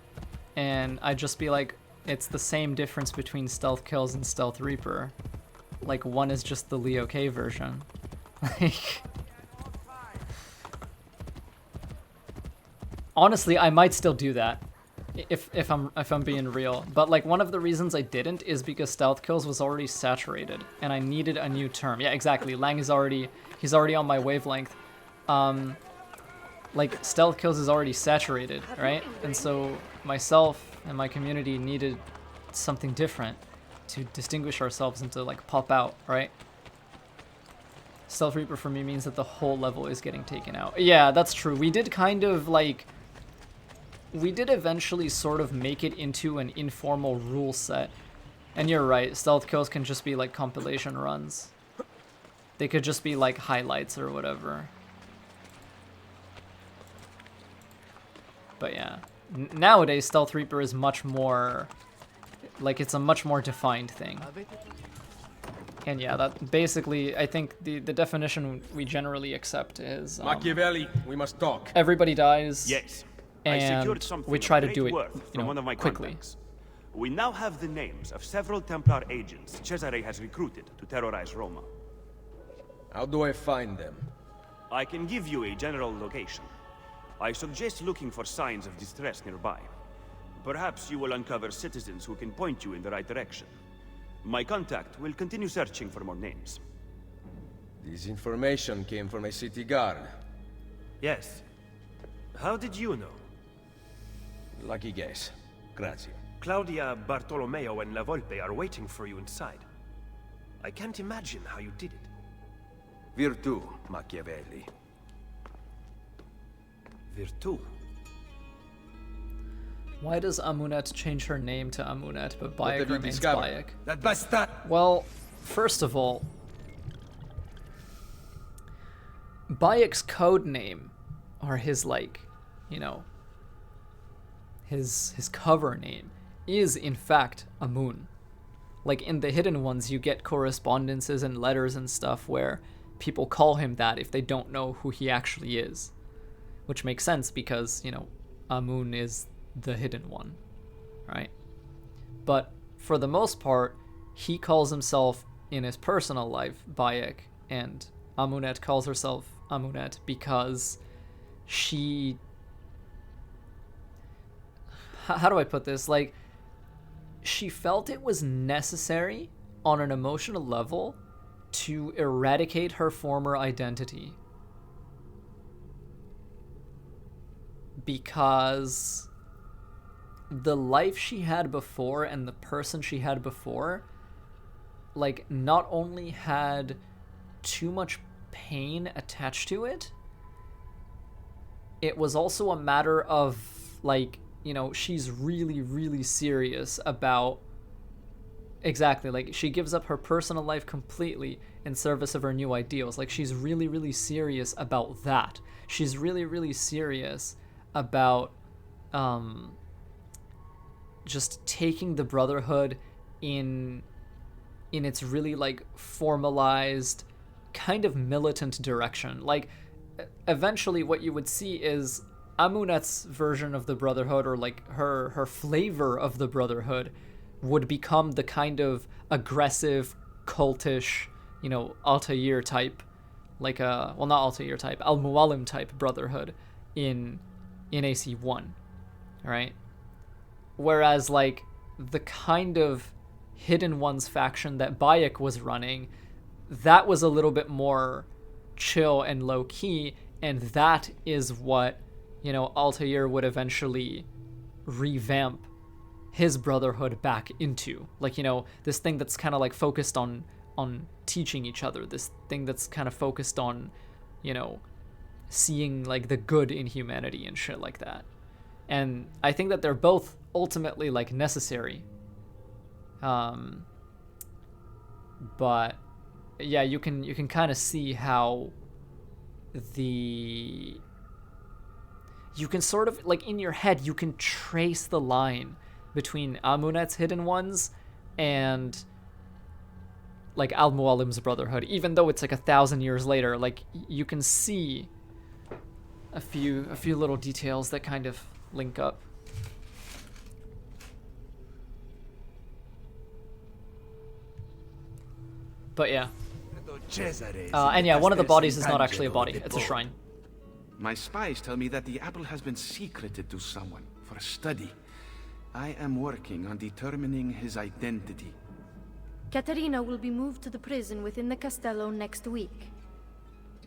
And I'd just be like, it's the same difference between stealth kills and Stealth Reaper. Like, one is just the Leo K version. Like... Honestly, I might still do that, if I'm being real. But like one of the reasons I didn't is because stealth kills was already saturated, and I needed a new term. Yeah, exactly. Lang is he's already on my wavelength. Like stealth kills is already saturated, right? And so myself and my community needed something different to distinguish ourselves and to like pop out, right? Stealth Reaper for me means that the whole level is getting taken out. Yeah, that's true. We did kind of like... We did eventually sort of make it into an informal rule set. And you're right, stealth kills can just be like compilation runs. They could just be like highlights or whatever. But yeah, nowadays Stealth Reaper is much more... Like it's a much more defined thing. And yeah, that basically, I think the definition we generally accept is... Machiavelli, we must talk. Everybody dies. Yes. And I secured something we try to of do great it, worth you from know, one of my quickly. contacts. We now have the names of several Templar agents Cesare has recruited to terrorize Roma. How do I find them? I can give you a general location. I suggest looking for signs of distress nearby. Perhaps you will uncover citizens who can point you in the right direction. My contact will continue searching for more names. This information came from a city guard. Yes. How did you know? Lucky guess. Grazie. Claudia, Bartolomeo, and La Volpe are waiting for you inside. I can't imagine how you did it. Virtù, Machiavelli. Virtù? Why does Amunet change her name to Amunet, but What Bayek have you remains discovered? Bayek? That bastard! Well, first of all, Bayek's code name, or his like, you know, his cover name, is in fact Amun. Like in the Hidden Ones, you get correspondences and letters and stuff where people call him that if they don't know who he actually is. Which makes sense because, you know, Amun is the Hidden One, right? But for the most part, he calls himself in his personal life, Bayek, and Amunet calls herself Amunet because she... How do I put this? Like, she felt it was necessary on an emotional level to eradicate her former identity. Because the life she had before and the person she had before, like, not only had too much pain attached to it, it was also a matter of, like, you know, she's really, really serious about... Exactly, like, she gives up her personal life completely in service of her new ideals. Like, she's really, really serious about that. She's really, really serious about just taking the Brotherhood in its really, like, formalized, kind of militant direction. Like, eventually what you would see is Amunet's version of the Brotherhood, or like her flavor of the Brotherhood, would become the kind of aggressive, cultish, you know, Altair type, like a, well, not Altair type, Al-Mualim type Brotherhood in AC1, right? Whereas, like, the kind of Hidden Ones faction that Bayek was running, that was a little bit more chill and low-key, and that is what, you know, Altair would eventually revamp his Brotherhood back into. Like, you know, this thing that's kind of, like, focused on teaching each other, this thing that's kind of focused on, you know, seeing, like, the good in humanity and shit like that. And I think that they're both ultimately, like, necessary. But yeah, you can kind of see how you can sort of, like, in your head, you can trace the line between Amunet's Hidden Ones and, like, Al-Mualim's Brotherhood. Even though it's, like, 1,000 years later, like, you can see a few little details that kind of link up. But yeah. And yeah, one of the bodies is not actually a body, it's a shrine. My spies tell me that the apple has been secreted to someone for study. I am working on determining his identity. Caterina will be moved to the prison within the Castello next week.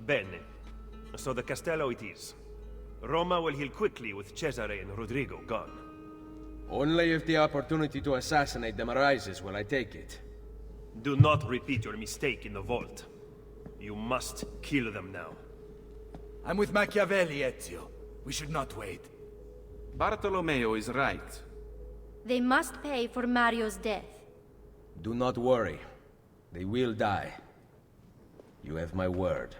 Bene. So the Castello it is. Roma will heal quickly with Cesare and Rodrigo gone. Only if the opportunity to assassinate them arises will I take it. Do not repeat your mistake in the vault. You must kill them now. I'm with Machiavelli, Ezio. We should not wait. Bartolomeo is right. They must pay for Mario's death. Do not worry. They will die. You have my word.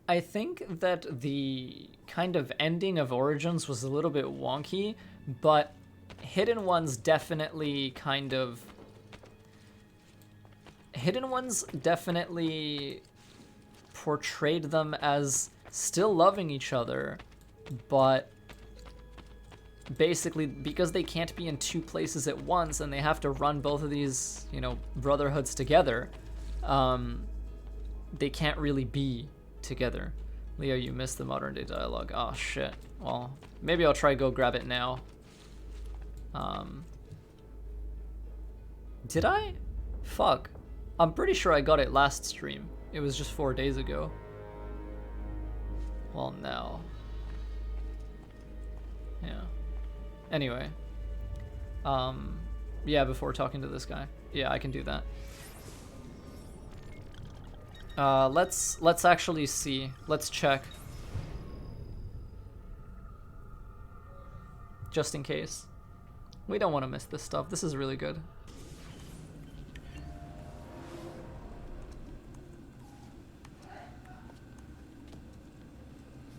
I think that the kind of ending of Origins was a little bit wonky, but Hidden Ones definitely portrayed them as still loving each other, but basically because they can't be in two places at once and they have to run both of these, you know, brotherhoods together, they can't really be together. Leo, you missed the modern day dialogue. Oh shit. Well, maybe I'll try go grab it now. Did I? Fuck. I'm pretty sure I got it last stream. It was just 4 days ago. Well, no. Yeah. Anyway. Yeah, before talking to this guy. Yeah, I can do that. Let's actually see. Let's check. Just in case. We don't want to miss this stuff. This is really good.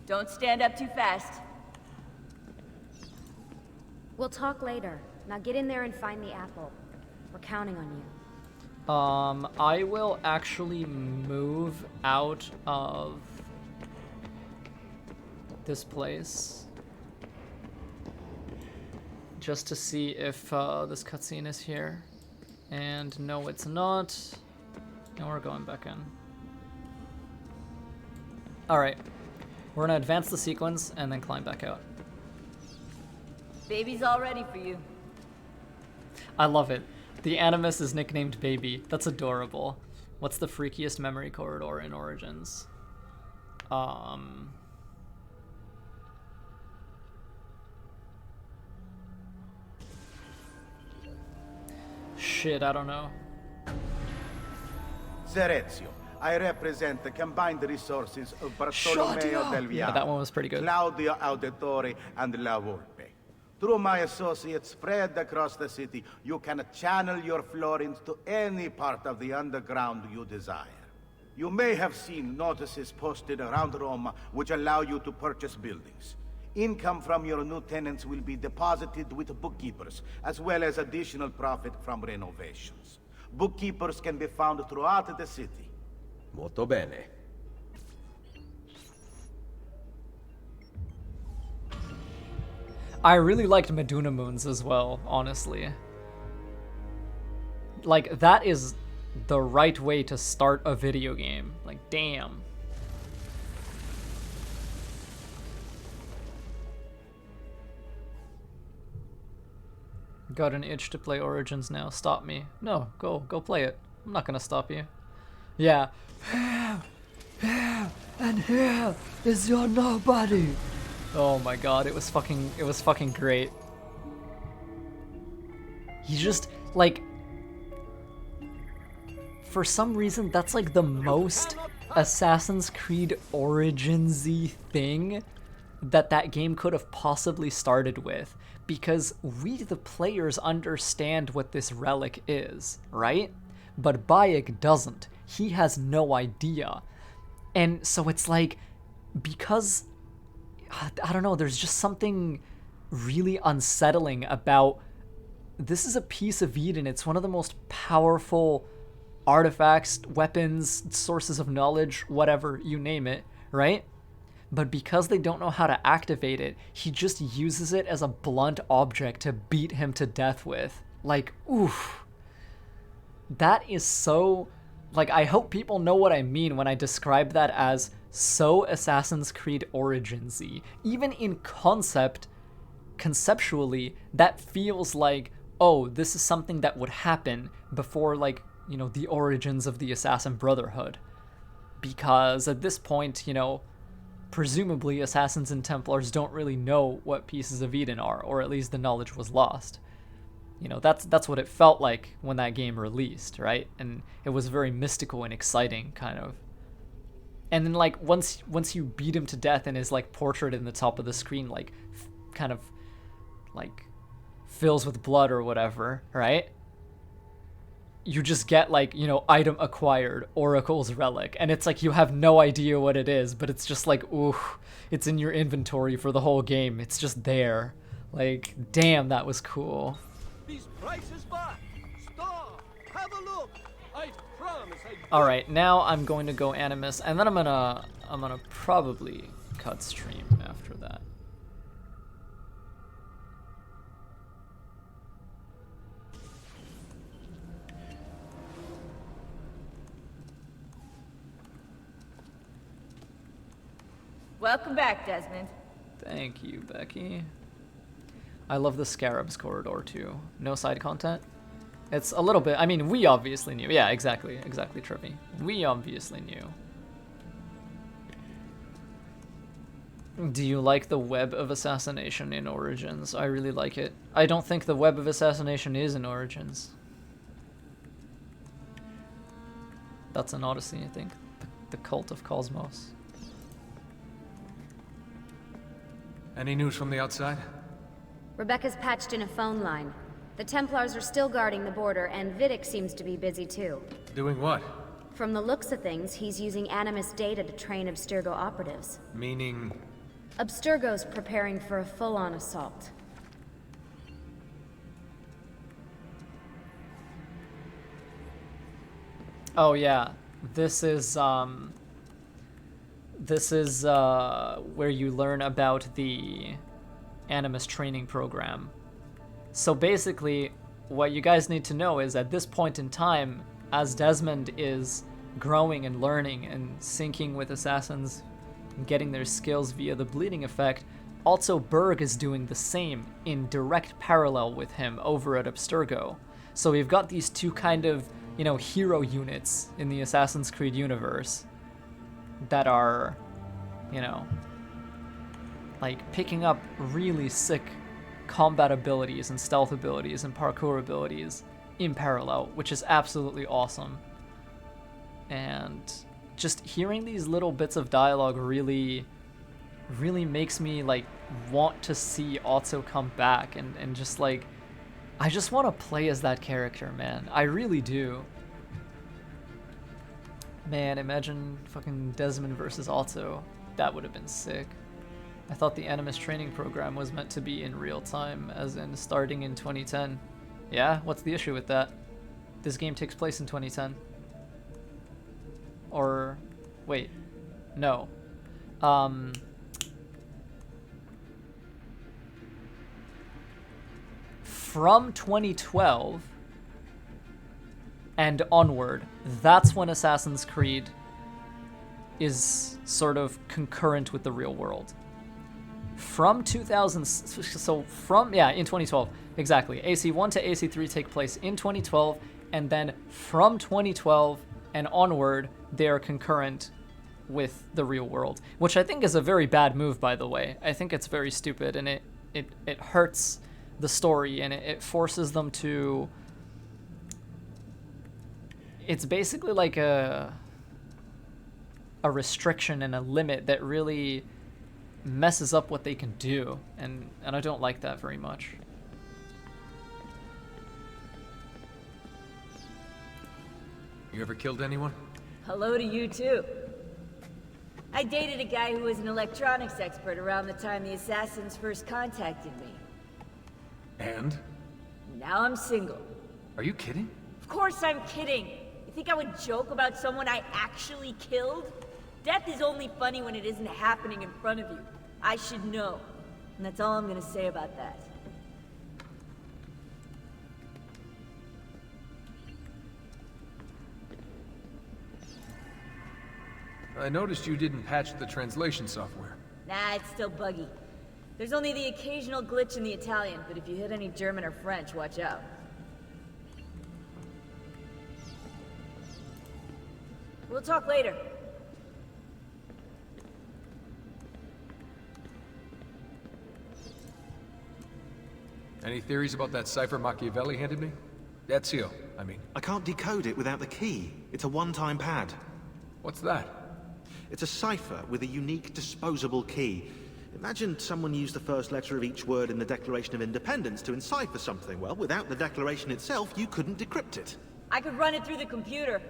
Don't stand up too fast. We'll talk later. Now get in there and find the apple. We're counting on you. I will actually move out of this place. just to see if this cutscene is here. And no, it's not. And we're going back in. Alright. We're gonna advance the sequence and then climb back out. Baby's all ready for you. I love it. The Animus is nicknamed Baby. That's adorable. What's the freakiest memory corridor in Origins? Shit, I don't know. Zerezio, I represent the combined resources of Bartolomeo del Viale, Yeah, that one was pretty good. Claudio Auditore, and La Volpe. Through my associates spread across the city, you can channel your florins to any part of the underground you desire. You may have seen notices posted around Rome which allow you to purchase buildings. Income from your new tenants will be deposited with bookkeepers, as well as additional profit from renovations. Bookkeepers can be found throughout the city. Molto bene. I really liked Meduna Moons as well, honestly. Like, that is the right way to start a video game. Like, damn. Got an itch to play Origins now. Stop me. No, go play it. I'm not gonna stop you. Yeah. And here is your nobody. Oh my god, it was fucking great. He just, like, for some reason, that's like the most Assassin's Creed Origins-y thing that game could have possibly started with, because we, the players, understand what this relic is, right? But Bayek doesn't. He has no idea. And so it's like, because, I don't know, there's just something really unsettling about, this is a piece of Eden. It's one of the most powerful artifacts, weapons, sources of knowledge, whatever, you name it, right? But because they don't know how to activate it, he just uses it as a blunt object to beat him to death with. Like, oof. That is so, like, I hope people know what I mean when I describe that as so Assassin's Creed Origins-y. Even in conceptually, that feels like, oh, this is something that would happen before, like, you know, the origins of the Assassin Brotherhood. Because at this point, you know, presumably Assassins and Templars don't really know what pieces of Eden are, or at least the knowledge was lost. You know, that's what it felt like when that game released, right? And it was very mystical and exciting, kind of. And then, like, once you beat him to death and his, like, portrait in the top of the screen, like, kind of, like, fills with blood or whatever, right? You just get, like, you know, item acquired, Oracle's relic, and it's like you have no idea what it is, but it's just like, ooh, it's in your inventory for the whole game. It's just there. Like, damn, that was cool. These prices back. Stop. Have a look. I promise I. All right, now I'm going to go Animus, and then I'm gonna probably cut stream after that. Welcome back, Desmond. Thank you, Becky. I love the Scarabs corridor too. No side content? It's a little bit, I mean, we obviously knew. Yeah, exactly, Trippy. We obviously knew. Do you like the Web of Assassination in Origins? I really like it. I don't think the Web of Assassination is in Origins. That's an Odyssey, I think. The Cult of Cosmos. Any news from the outside? Rebecca's patched in a phone line. The Templars are still guarding the border, and Vidic seems to be busy too. Doing what? From the looks of things, he's using Animus data to train Abstergo operatives. Meaning? Abstergo's preparing for a full-on assault. Oh yeah, this is where you learn about the Animus training program. So basically, what you guys need to know is at this point in time, as Desmond is growing and learning and syncing with assassins and getting their skills via the bleeding effect, also Berg is doing the same in direct parallel with him over at Abstergo. So we've got these two kind of, you know, hero units in the Assassin's Creed universe that are, you know, like picking up really sick combat abilities and stealth abilities and parkour abilities in parallel, which is absolutely awesome. And just hearing these little bits of dialogue really makes me like want to see Otto come back and just like, I just want to play as that character, man. I really do. Man, imagine fucking Desmond versus Otto. That would have been sick. I thought the Animus training program was meant to be in real time, as in starting in 2010. Yeah, what's the issue with that? This game takes place in 2010. Or, wait, no. From 2012 and onward, that's when Assassin's Creed is sort of concurrent with the real world. From 2000, so from, yeah, in 2012, exactly. AC1 to AC3 take place in 2012, and then from 2012 and onward, they are concurrent with the real world, which I think is a very bad move, by the way. I think it's very stupid, and it hurts the story, and it forces them to... It's basically like a restriction and a limit that really messes up what they can do, and I don't like that very much. You ever killed anyone? Hello to you too. I dated a guy who was an electronics expert around the time the assassins first contacted me. And? Now I'm single. Are you kidding? Of course I'm kidding. You think I would joke about someone I actually killed? Death is only funny when it isn't happening in front of you. I should know. And that's all I'm gonna say about that. I noticed you didn't patch the translation software. Nah, it's still buggy. There's only the occasional glitch in the Italian, but if you hit any German or French, watch out. We'll talk later. Any theories about that cipher Machiavelli handed me? Ezio, I mean. I can't decode it without the key. It's a one-time pad. What's that? It's a cipher with a unique disposable key. Imagine someone used the first letter of each word in the Declaration of Independence to encipher something. Well, without the Declaration itself, you couldn't decrypt it. I could run it through the computer.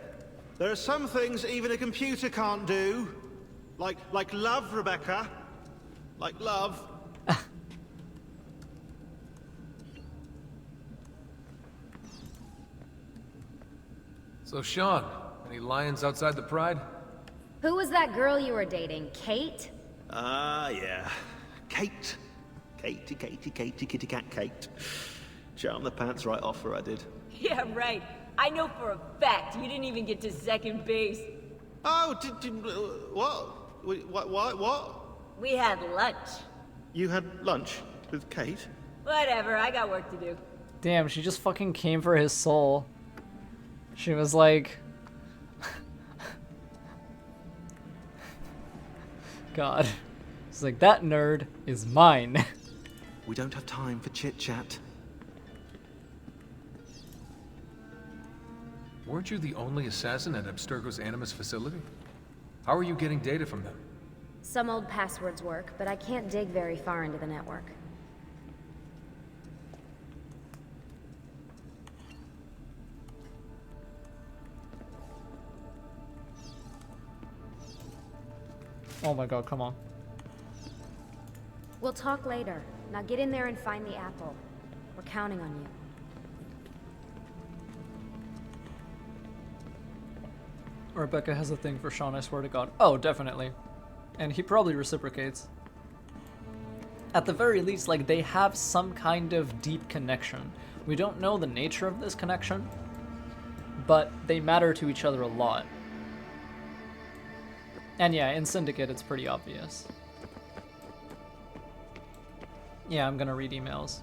There are some things even a computer can't do. Like love, Rebecca. Like love. So, Sean, any lions outside the Pride? Who was that girl you were dating? Kate? Yeah. Kate. Katie, kitty cat Kate. Charmed the pants right off her, I did. Yeah, right. I know for a fact you didn't even get to second base. Oh, what? We had lunch. You had lunch with Kate? Whatever, I got work to do. Damn, she just fucking came for his soul. She was like... God. It's like, that nerd is mine. We don't have time for chit-chat. Weren't you the only assassin at Abstergo's Animus facility? How are you getting data from them? Some old passwords work, but I can't dig very far into the network. Oh my god, come on. We'll talk later. Now get in there and find the apple. We're counting on you. Rebecca has a thing for Sean, I swear to god. Oh, definitely. And he probably reciprocates. at the very least, like, they have some kind of deep connection. We don't know the nature of this connection, but they matter to each other a lot. And yeah, in Syndicate, it's pretty obvious. Yeah, I'm gonna read emails.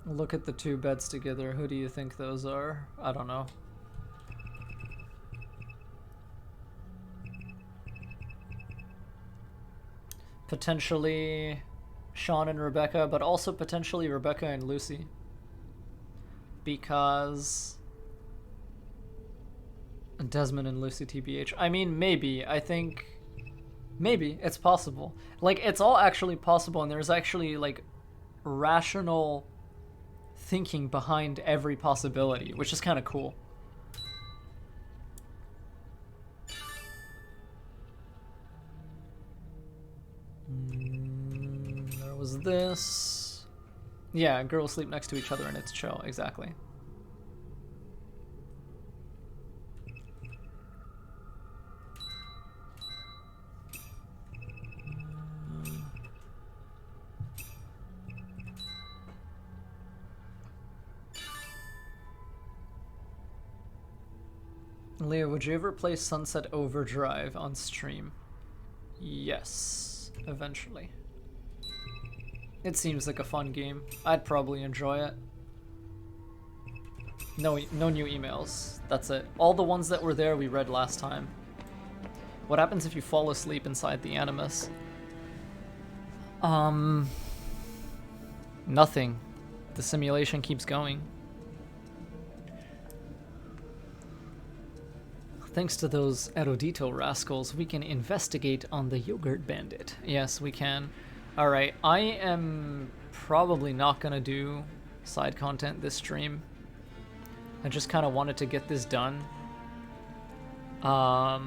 Look at the two beds together. Who do you think those are? I don't know. Potentially Sean and Rebecca, but also potentially Rebecca and Lucy. Because Desmond and Lucy TBH. I mean, maybe. I think maybe it's possible. Like, it's all actually possible, and there's actually, like, rational thinking behind every possibility, which is kind of cool. There was this. Yeah, girls sleep next to each other and it's chill, exactly. Leo, would you ever play Sunset Overdrive on stream? Yes, eventually. It seems like a fun game. I'd probably enjoy it. No new emails. That's it. All the ones that were there we read last time. What happens if you fall asleep inside the Animus? Nothing. The simulation keeps going. Thanks to those erudito rascals, we can investigate on the yogurt bandit. Yes, we can. Alright, I am probably not gonna do side content this stream. I just kind of wanted to get this done. I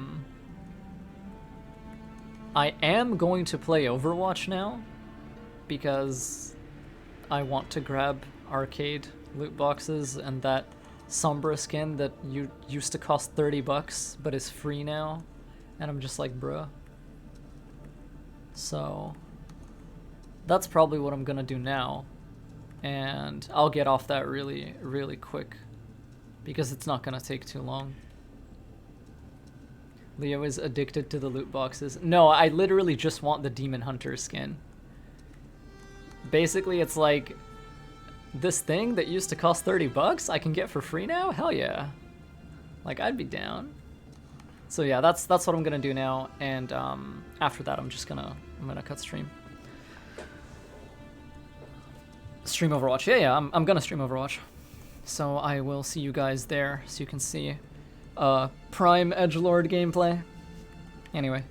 am going to play Overwatch now, because I want to grab arcade loot boxes and that Sombra skin that used to cost 30 bucks but is free now, and I'm just like, bruh. So that's probably what I'm gonna do now, and I'll get off that really, really quick because it's not gonna take too long. Leo is addicted to the loot boxes. No, I literally just want the Demon Hunter skin. Basically, it's like, this thing that used to cost 30 bucks I can get for free now? Hell yeah. Like, I'd be down. So yeah, that's what I'm gonna do now, and after that I'm gonna cut stream. Stream Overwatch. Yeah, I'm gonna stream Overwatch. So I will see you guys there so you can see Prime Edgelord gameplay. Anyway.